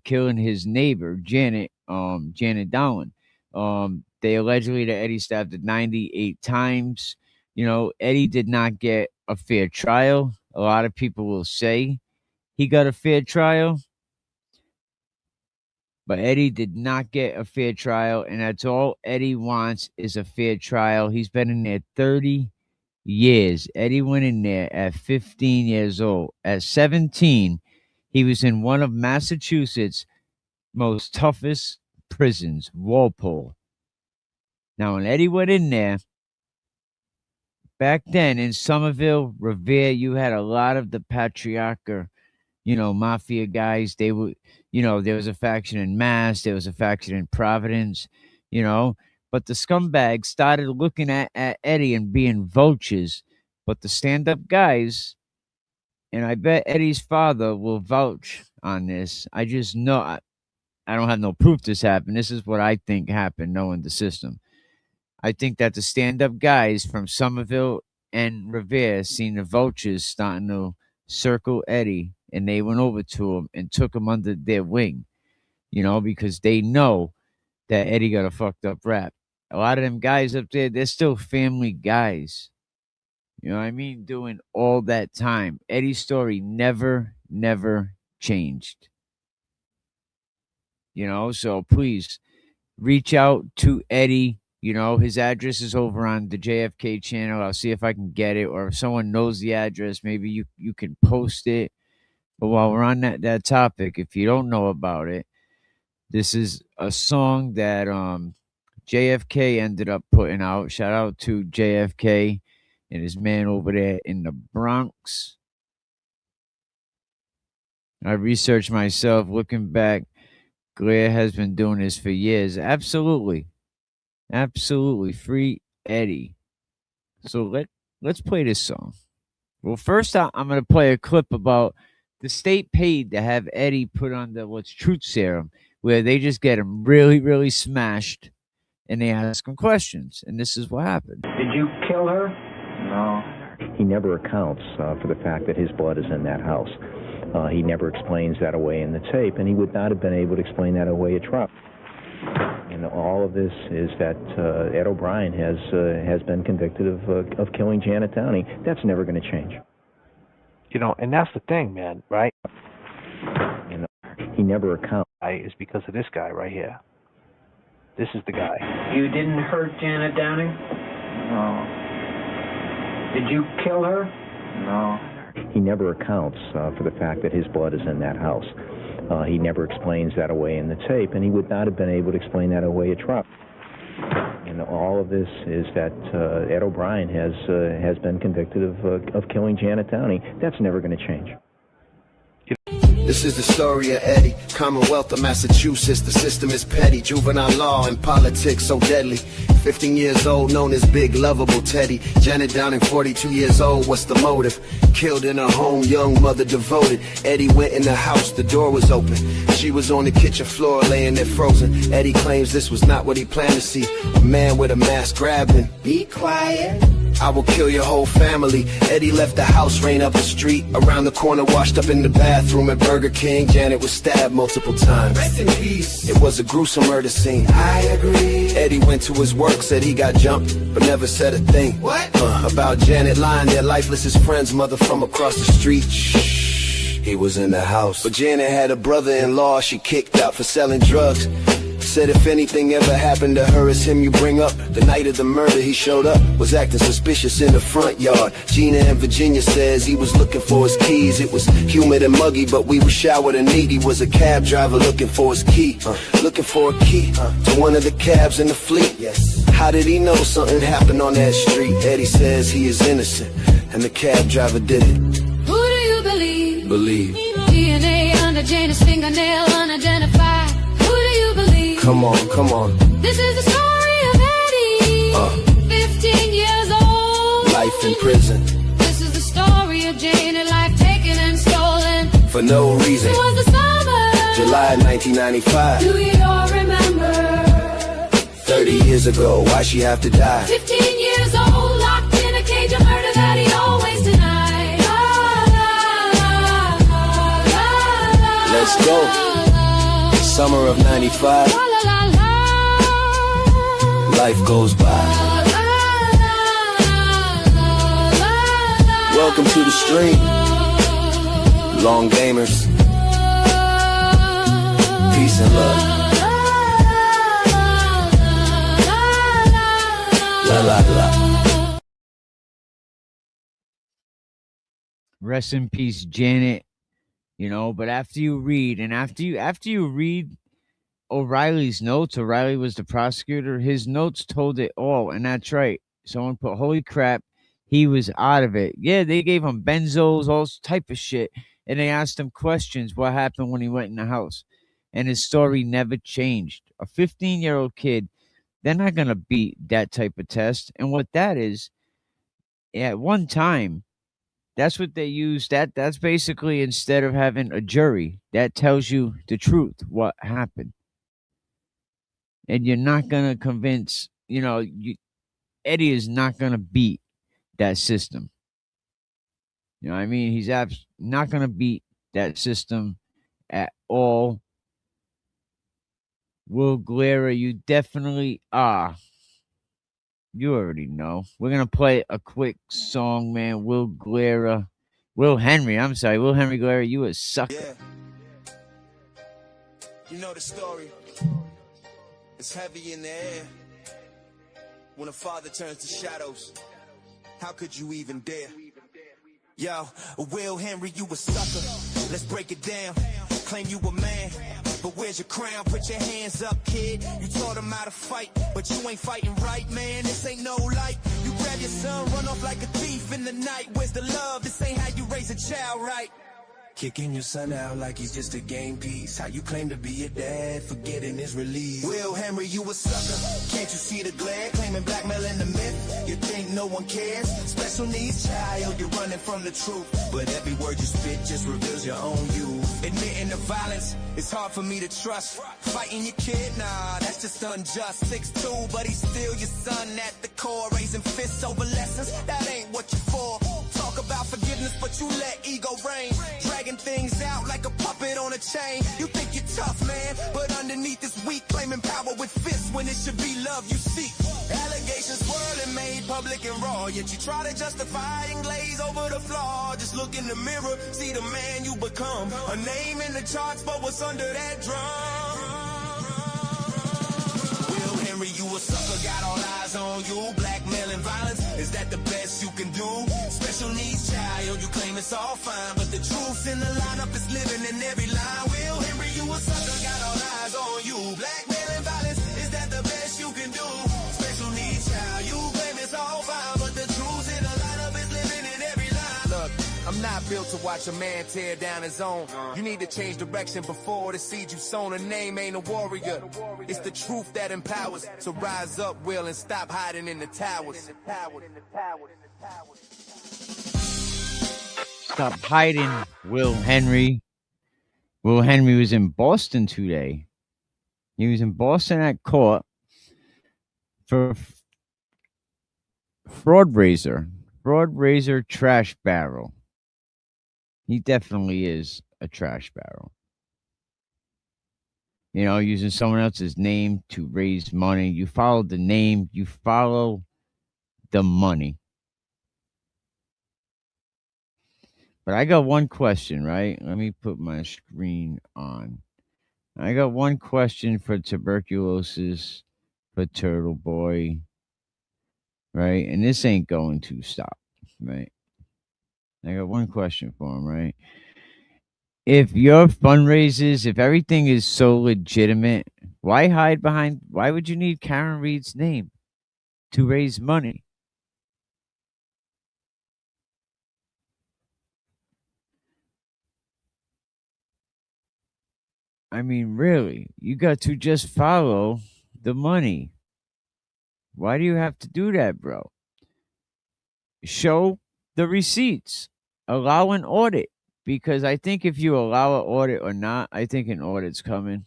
killing his neighbor, Janet Dowling. They allegedly that Eddie stabbed it 98 times. You know, Eddie did not get a fair trial. A lot of people will say he got a fair trial, but Eddie did not get a fair trial, and that's all Eddie wants is a fair trial. He's been in there 30 years. Eddie went in there at 15 years old. At 17, he was in one of Massachusetts' most toughest prisons, Walpole. Now, when Eddie went in there, back then in Somerville, Revere, you had a lot of the patriarcha, you know, mafia guys. They would, you know, there was a faction in Mass, there was a faction in Providence, you know, but the scumbags started looking at Eddie and being vultures. But the stand up guys, and I bet Eddie's father will vouch on this. I just know, I don't have no proof this happened. This is what I think happened, knowing the system. I think that the stand up guys from Somerville and Revere seen the vultures starting to circle Eddie, and they went over to him and took him under their wing, you know, because they know that Eddie got a fucked up rap. A lot of them guys up there, they're still family guys. You know what I mean? Doing all that time. Eddie's story never changed. You know, so please reach out to Eddie. You know, his address is over on the JFK channel. I'll see if I can get it, or if someone knows the address, maybe you can post it. But while we're on that topic, if you don't know about it, this is a song that JFK ended up putting out. Shout out to JFK. and his man over there in the Bronx. I researched myself, looking back. Glare has been doing this for years. Absolutely. Absolutely. Free Eddie. So let's play this song. Well, first I'm going to play a clip about the state paid to have Eddie put on the what's truth serum, where they just get him really, really smashed, and they ask him questions. And this is what happened. Did you kill her? No. He never accounts for the fact that his blood is in that house. He never explains that away in the tape, and he would not have been able to explain that away at trial. And all of this is that Ed O'Brien has been convicted of killing Janet Downey. That's never going to change. You know, and that's the thing, man, right? You know, he never accounts. Is because of this guy right here. This is the guy. You didn't hurt Janet Downey? No. Did you kill her? No. He never accounts for the fact that his blood is in that house. He never explains that away in the tape, and he would not have been able to explain that away at trial. And all of this is that Ed O'Brien has been convicted of killing Janet Downey. That's never going to change. This is the story of Eddie, Commonwealth of Massachusetts. The system is petty, juvenile law and politics so deadly. 15 years old, known as Big Lovable Teddy. Janet Downing, 42 years old, what's the motive? Killed in her home, young mother devoted. Eddie went in the house, the door was open. She was on the kitchen floor, laying there frozen. Eddie claims this was not what he planned to see. A man with a mask grabbed him. Be quiet. I will kill your whole family. Eddie left the house, ran up the street. Around the corner, washed up in the bathroom at Burger King. Janet was stabbed multiple times. Rest in peace. It was a gruesome murder scene. I agree. Eddie went to his work, said he got jumped, but never said a thing. What? About Janet lying there lifeless, his friend's mother from across the street. Shh. He was in the house. But Janet had a brother-in-law she kicked out for selling drugs. Said if anything ever happened to her, it's him you bring up. The night of the murder he showed up, was acting suspicious in the front yard. Gina in Virginia says he was looking for his keys. It was humid and muggy, but we were showered and neat. He was a cab driver looking for his key. Looking for a key to one of the cabs in the fleet. Yes. How did he know something happened on that street? Eddie says he is innocent, and the cab driver did it. Who do you believe? Believe. DNA under Janet's fingernail unidentified. Who do you believe? Come on, come on. This is the story of Eddie, 15 years old. Life in prison. This is the story of Janet, life taken and stolen. For no reason. It was the summer. July 1995. Do you all remember? 30 years ago, why she have to die? 15 years old, locked in a cage of murder that he always denied. Let's go. Summer of 95. Life goes by. Welcome to the stream. Long gamers. Peace and love. La la la. Rest in peace, Janet. You know, but after you read, and after you read O'Reilly's notes, O'Reilly was the prosecutor, his notes told it all, and that's right. Someone put, holy crap, he was out of it. Yeah, they gave him benzos, all type of shit, and they asked him questions, what happened when he went in the house, and his story never changed. A 15-year-old kid, they're not going to beat that type of test, and what that is, at one time, that's what they use. That's basically, instead of having a jury, that tells you the truth, what happened. And you're not going to convince, Eddie is not going to beat that system. You know what I mean? He's not going to beat that system at all. Will Glera, you definitely are. You already know. We're going to play a quick song, man. Will Henry Glera, you a sucker. Yeah. You know the story. It's heavy in the air. When a father turns to shadows, how could you even dare? Yo, Will Henry, you a sucker. Let's break it down. Claim you a man, but where's your crown? Put your hands up, kid. You taught him how to fight, but you ain't fighting right, man. This ain't no light. You grab your son, run off like a thief in the night. Where's the love? This ain't how you raise a child, right? Kicking your son out like he's just a game piece. How you claim to be a dad, forgetting his release. Will Henry, you a sucker. Can't you see the glare? Claiming blackmailing the myth. You think no one cares? Special needs child, you're running from the truth. But every word you spit just reveals your own you. Admitting the violence, it's hard for me to trust. Fighting your kid, nah, that's just unjust. 6'2", but he's still your son at the core. Raising fists over lessons, that ain't what you're for. Talk about forgiveness, but you let ego reign. Dragging things out like a puppet on a chain. You think you're tough, man, but underneath is weak. Claiming power with fists when it should be love you seek. Allegations swirling, made public and raw. Yet you try to justify and glaze over the flaw. Just look in the mirror, see the man you become. A name in the charts, but what's under that drum? Will Henry, you a sucker, got all eyes on you. Blackmail and violence, is that the best you can do? Special needs child, you claim it's all fine, but the truth in the lineup is living in every line. Will Henry, you a sucker, got all eyes on you. Blackmail and violence, is that the best you can do? Special needs child, you claim it's all fine, but the truth in the lineup is living in every line. Look, I'm not built to watch a man tear down his own. You need to change direction before the seed you sown. A name ain't a warrior. It's the truth that empowers. So rise up, Will, and stop hiding in the towers. Stop hiding, Will Henry. Will Henry was in Boston today. He was in Boston at court for fraud raiser trash barrel. He definitely is a trash barrel. You know, using someone else's name to raise money. You follow the name, you follow the money. But I got one question, right? Let me put my screen on. I got one question for tuberculosis, for Turtleboy, right? And this ain't going to stop, right? I got one question for him, right? If your fundraisers, if everything is so legitimate, why hide behind, why would you need Karan Reads' name to raise money? I mean, really, you got to just follow the money. Why do you have to do that, bro? Show the receipts. Allow an audit. Because I think if you allow an audit or not, I think an audit's coming.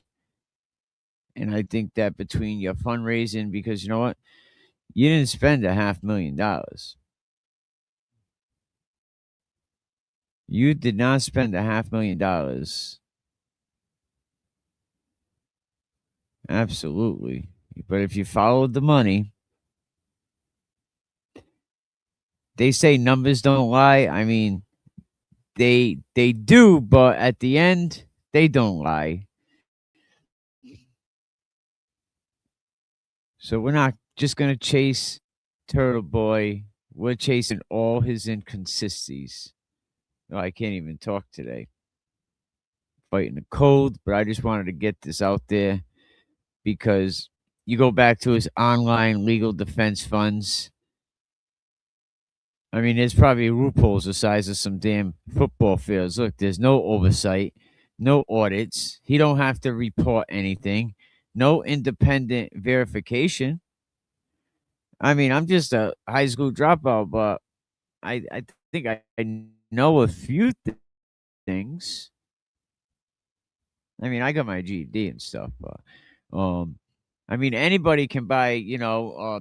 And I think that between your fundraising, because you know what? You didn't spend $500,000. You did not spend $500,000. Absolutely. But if you followed the money, they say numbers don't lie. I mean, they do, but at the end, they don't lie. So we're not just going to chase Turtleboy. We're chasing all his inconsistencies. Oh, I can't even talk today. Fighting the cold, but I just wanted to get this out there because you go back to his online legal defense funds. I mean, there's probably loopholes the size of some damn football fields. Look, there's no oversight, no audits. He don't have to report anything. No independent verification. I mean, I'm just a high school dropout, but I think I know a few things. I mean, I got my GED and stuff, but I mean, anybody can buy, a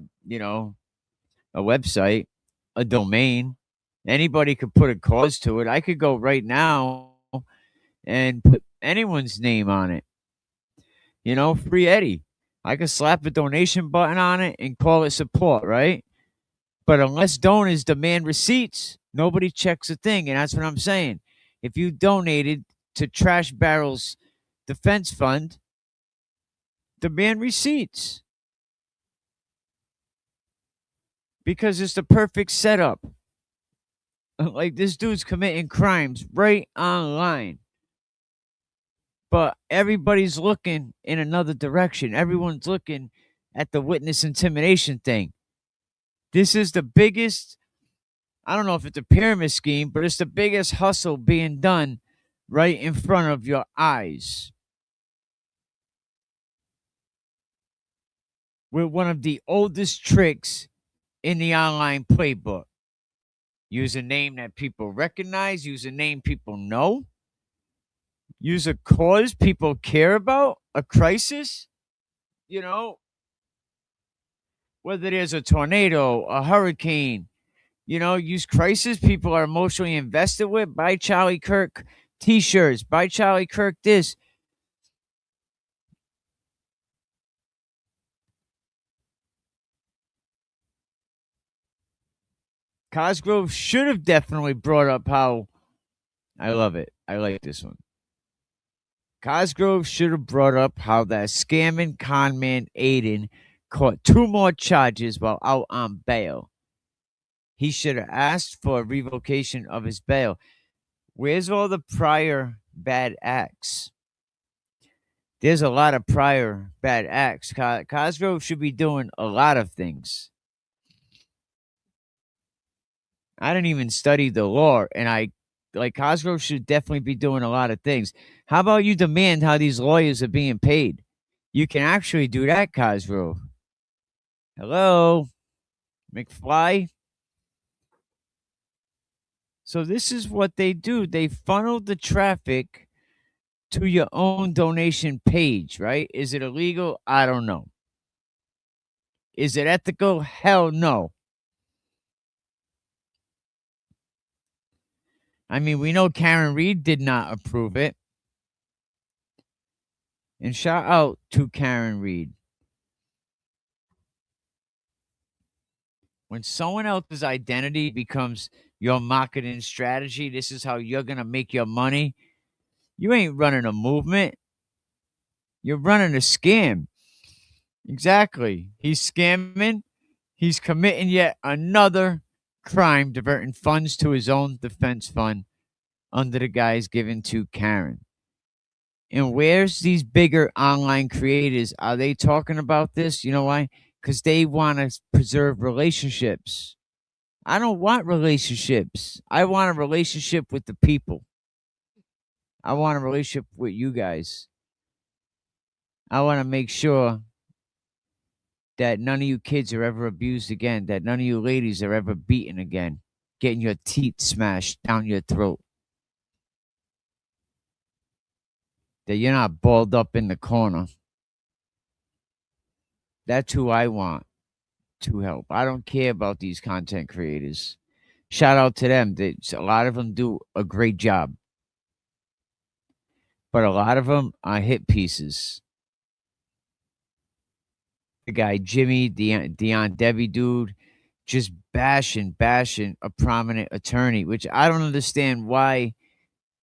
website, a domain. Anybody could put a cause to it. I could go right now and put anyone's name on it. Free Eddie. I could slap a donation button on it and call it support, right? But unless donors demand receipts, nobody checks a thing. And that's what I'm saying. If you donated to Trash Barrel's defense fund, demand receipts. Because it's the perfect setup. Like, this dude's committing crimes right online. But everybody's looking in another direction. Everyone's looking at the witness intimidation thing. This is the biggest, I don't know if it's a pyramid scheme, but it's the biggest hustle being done right in front of your eyes. With one of the oldest tricks in the online playbook. Use a name that people recognize, use a name people know, use a cause people care about, a crisis, you know, whether there's a tornado, a hurricane, you know, use crisis people are emotionally invested with. Buy Charlie Kirk t-shirts, buy Charlie Kirk this. Cosgrove should have definitely brought up how, I love it. I like this one. Cosgrove should have brought up how that scamming con man Aiden caught 2 more charges while out on bail. He should have asked for a revocation of his bail. Where's all the prior bad acts? There's a lot of prior bad acts. Cosgrove should be doing a lot of things. I didn't even study the law, and Cosgrove should definitely be doing a lot of things. How about you demand how these lawyers are being paid? You can actually do that, Cosgrove. Hello, McFly? So this is what they do. They funnel the traffic to your own donation page, right? Is it illegal? I don't know. Is it ethical? Hell no. I mean, we know Karan Reed did not approve it. And shout out to Karan Reed. When someone else's identity becomes your marketing strategy, this is how you're going to make your money. You ain't running a movement. You're running a scam. Exactly. He's scamming. He's committing yet another crime, diverting funds to his own defense fund under the guise given to Karen. And where's these bigger online creators? Are they talking about this? You know why? Because they want to preserve relationships. I don't want relationships. I want a relationship with the people. I want a relationship with you guys. I want to make sure that none of you kids are ever abused again, that none of you ladies are ever beaten again, getting your teeth smashed down your throat, that you're not balled up in the corner. That's who I want to help. I don't care about these content creators. Shout out to them. A lot of them do a great job. But a lot of them are hit pieces. The guy Jimmy, Dion Debbie dude, just bashing a prominent attorney, which I don't understand why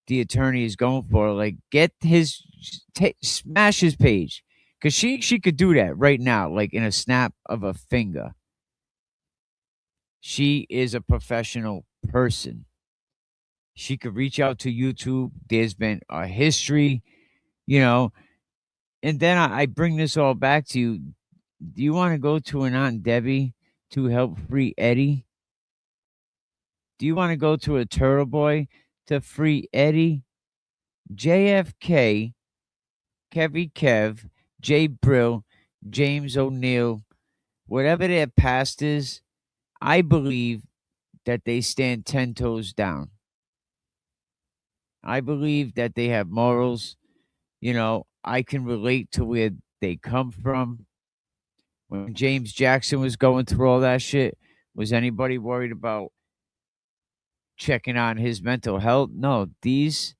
the attorney is going for. Like, get smash his page. Because she could do that right now, like in a snap of a finger. She is a professional person. She could reach out to YouTube. There's been a history, you know. And then I bring this all back to you. Do you want to go to an Aunt Debbie to help free Eddie? Do you want to go to a Turtleboy to free Eddie? JFK, Kevy Kev, Jay Brill, James O'Neill, whatever their past is, I believe that they stand 10 toes down. I believe that they have morals. You know, I can relate to where they come from. When James Jackson was going through all that shit, was anybody worried about checking on his mental health? No, these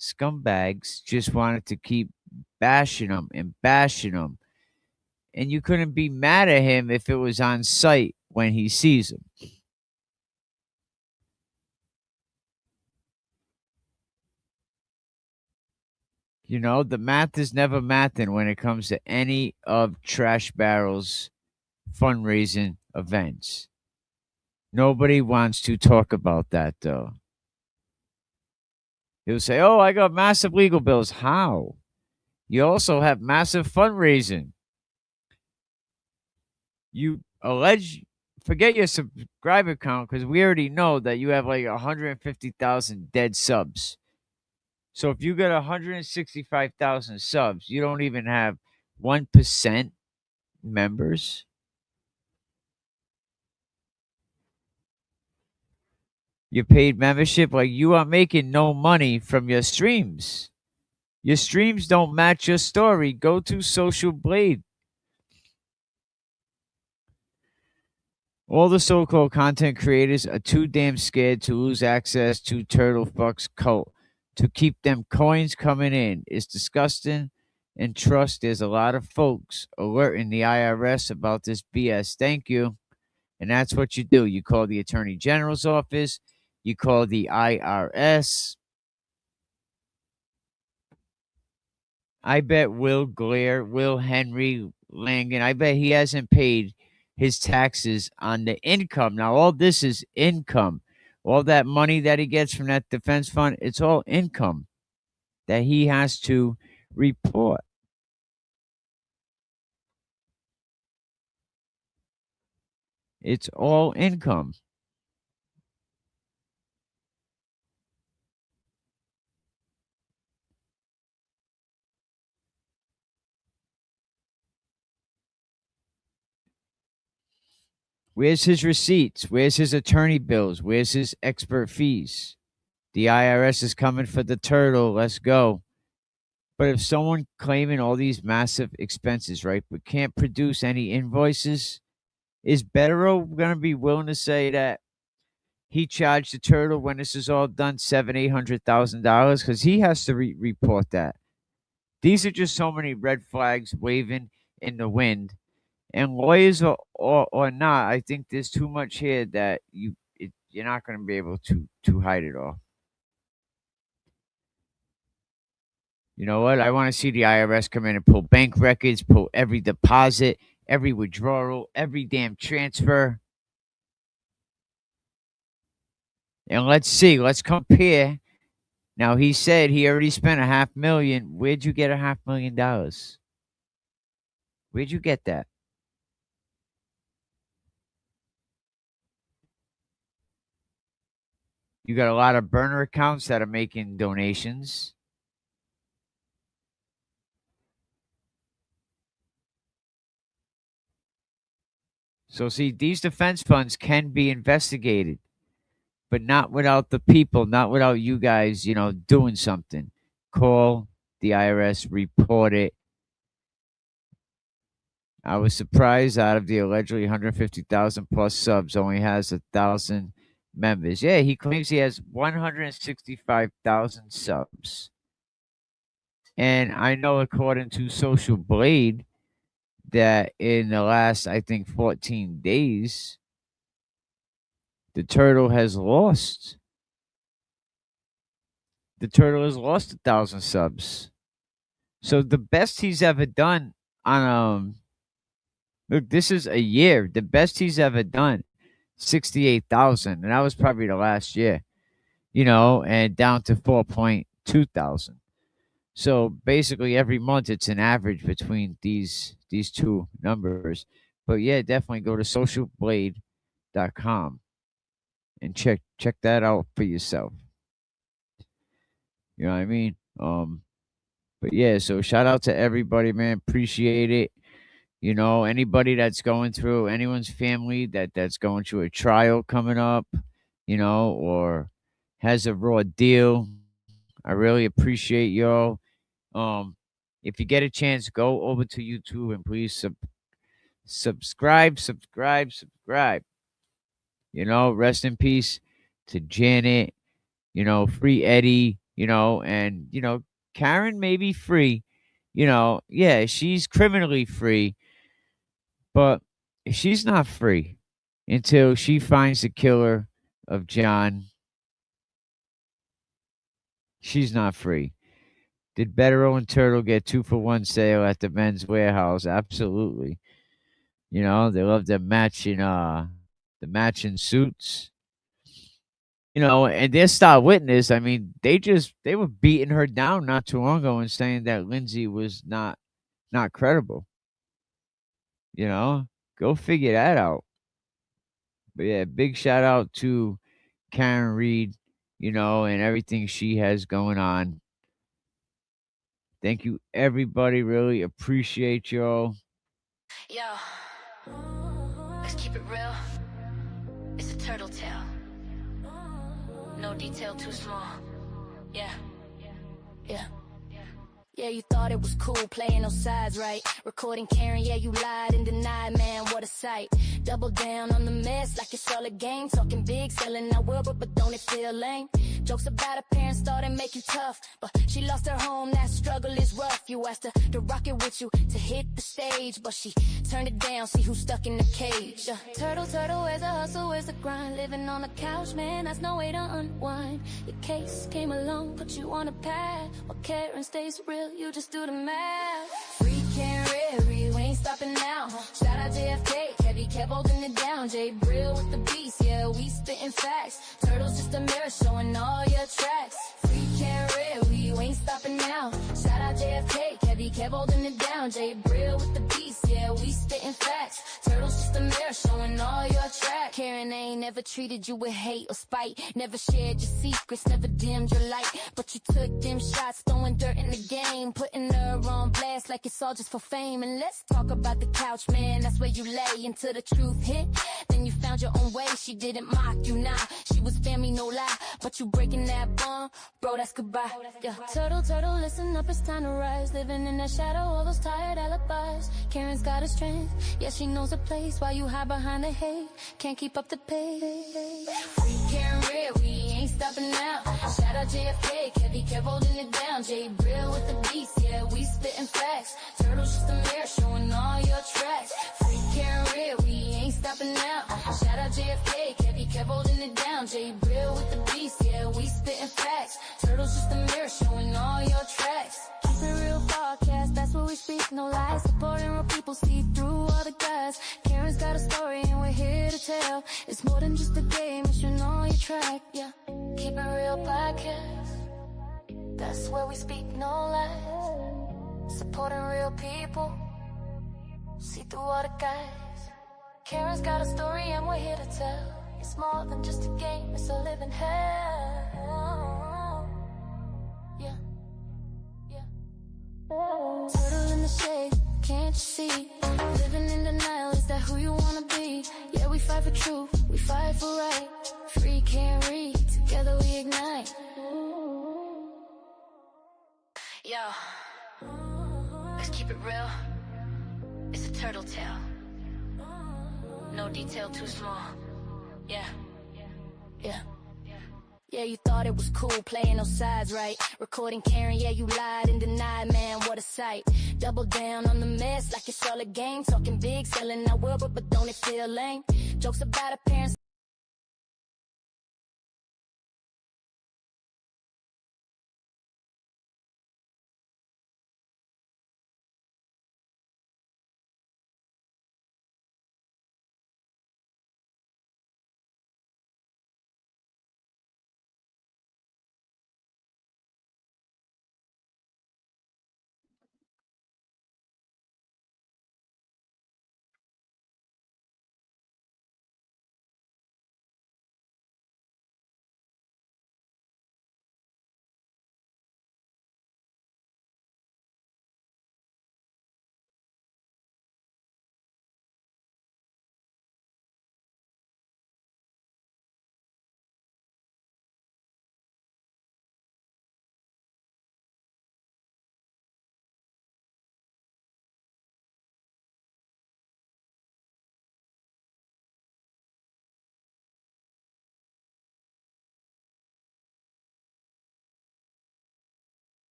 scumbags just wanted to keep bashing him and bashing him. And you couldn't be mad at him if it was on site when he sees him. You know, the math is never mathing when it comes to any of Trash Barrel's fundraising events. Nobody wants to talk about that, though. He'll say, oh, I got massive legal bills. How? You also have massive fundraising. You allege forget your subscriber count because we already know that you have like 150,000 dead subs. So if you get 165,000 subs, you don't even have 1% members. Your paid membership, like you are making no money from your streams. Your streams don't match your story. Go to Social Blade. All the so-called content creators are too damn scared to lose access to Turtle Fuck's cult to keep them coins coming in. It's disgusting, and trust there's a lot of folks alerting the IRS about this BS. Thank you. And that's what you do. You call the Attorney General's office. You call the IRS. I bet Will Henry Langan, I bet he hasn't paid his taxes on the income. Now, all this is income. All that money that he gets from that defense fund, it's all income that he has to report. It's all income. Where's his receipts? Where's his attorney bills? Where's his expert fees? The IRS is coming for the turtle. Let's go. But if someone claiming all these massive expenses, right, but can't produce any invoices, is Betero going to be willing to say that he charged the turtle when this is all done $700,000-$800,000? Because he has to report that. These are just so many red flags waving in the wind. And lawyers or not, I think there's too much here that you're not going to be able to hide it all. You know what? I want to see the IRS come in and pull bank records, pull every deposit, every withdrawal, every damn transfer. And let's see, let's compare. Now, he said he already spent $500,000. Where'd you get $500,000? Where'd you get that? You got a lot of burner accounts that are making donations. So, see, these defense funds can be investigated, but not without the people, not without you guys, doing something. Call the IRS, report it. I was surprised out of the allegedly 150,000 plus subs, only has 1,000 members. Yeah, he claims he has 165,000 subs. And I know, according to Social Blade, that in the last, I think, 14 days, the turtle has lost. The turtle has lost 1,000 subs. So the best he's ever done on look, this is a year. The best he's ever done, 68,000, and that was probably the last year. And down to 4.2 thousand. So basically every month it's an average between these two numbers. But yeah, definitely go to socialblade.com and check that out for yourself. You know what I mean? But yeah, so shout out to everybody, man. Appreciate it. Anybody that's going through, anyone's family that's going through a trial coming up, or has a raw deal. I really appreciate y'all. If you get a chance, go over to YouTube and please subscribe. Rest in peace to Janet, free Eddie, and, Karen may be free, yeah, she's criminally free, but she's not free until she finds the killer of John. She's not free. Did Betero and Turtle get 2-for-1 sale at the Men's Warehouse? Absolutely. They love the matching suits. And their star witness, I mean, they were beating her down not too long ago and saying that Lindsay was not credible. Go figure that out. But yeah, big shout out to Karen Reed, and everything she has going on. Thank you, everybody. Really appreciate y'all. Yo, let's keep it real. It's a turtle tale. No detail too small. Yeah. Yeah, you thought it was cool playing those sides, right? Recording Karen, yeah, you lied and denied, man, what a sight. Double down on the mess like it's all a game. Talking big, selling our world, but don't it feel lame? Jokes about her parents thought it'd make you tough, but she lost her home, that struggle is rough. You asked her to rock it with you, to hit the stage, but she turned it down, see who's stuck in the cage. Turtle, where's the hustle, where's the grind? Living on the couch, man, that's no way to unwind. Your case came along, put you on a path. While Karen stays real, you just do the math. Free Karen Reads, we ain't stopping now. Shout out JFK, Kevy kept holding it down. Jay Brill with the beats, yeah, we spitting facts. Turtle's just a mirror showing all your tracks. Free Karen Reads, we ain't stopping now. Shout out JFK, Kevy kept holding it down. Jay Brill with the beats, yeah, we spitting facts. Turtle's just a mirror showing all your tracks. Karen ain't never treated you with hate or spite. Never shared your secrets, never dimmed your light. But you took them shots, throwing dirt in the game, putting her on blast like it's all just for fame. And let's talk about the couch, man, that's where you lay until the truth hit. Then you found your own way, she didn't mock you, nah. She was family, no lie, but you breaking that bond, bro, that's goodbye. Yeah. Turtle, listen up, it's time to rise. Living in that shadow, all those tired alibis. Karen's got a strength, yeah, she knows a place. While you hide behind the hate, can't keep up the pace. Free Karen Reads, we ain't stopping now. Shout out JFK, Kevy kept holding it down. Jay Brill with the beats, yeah, we spitting facts. Turtle's just a mirror showing all your tracks. Free Karen Reads, we ain't stopping now. Shout out JFK, Kevy kept holding it down. Jay Brill with the beats, yeah, we spitting facts. Turtle's just a mirror showing all your tracks. Keep it real podcast, that's what we speak, no lies. Supporting real people, see through all the guys. Karen's got a story and we're here to tell. It's more than just a game, it's your on your track, yeah. Keep it real podcast, that's where we speak, no lies. Supporting real people, see through all the guys. Karen's got a story and we're here to tell. It's more than just a game, it's a living hell. Yeah. Turtle in the shade, can't you see? Living in denial, is that who you wanna be? Yeah, we fight for truth, we fight for right. Free Karen Reads, together we ignite. Yo, let's keep it real. It's a turtle tale. No detail too small. Yeah. Yeah, you thought it was cool playing those sides, right? Recording Karen, yeah, you lied and denied, man, what a sight. Double down on the mess like it's all a game. Talking big, selling our world, but don't it feel lame? Jokes about our parents.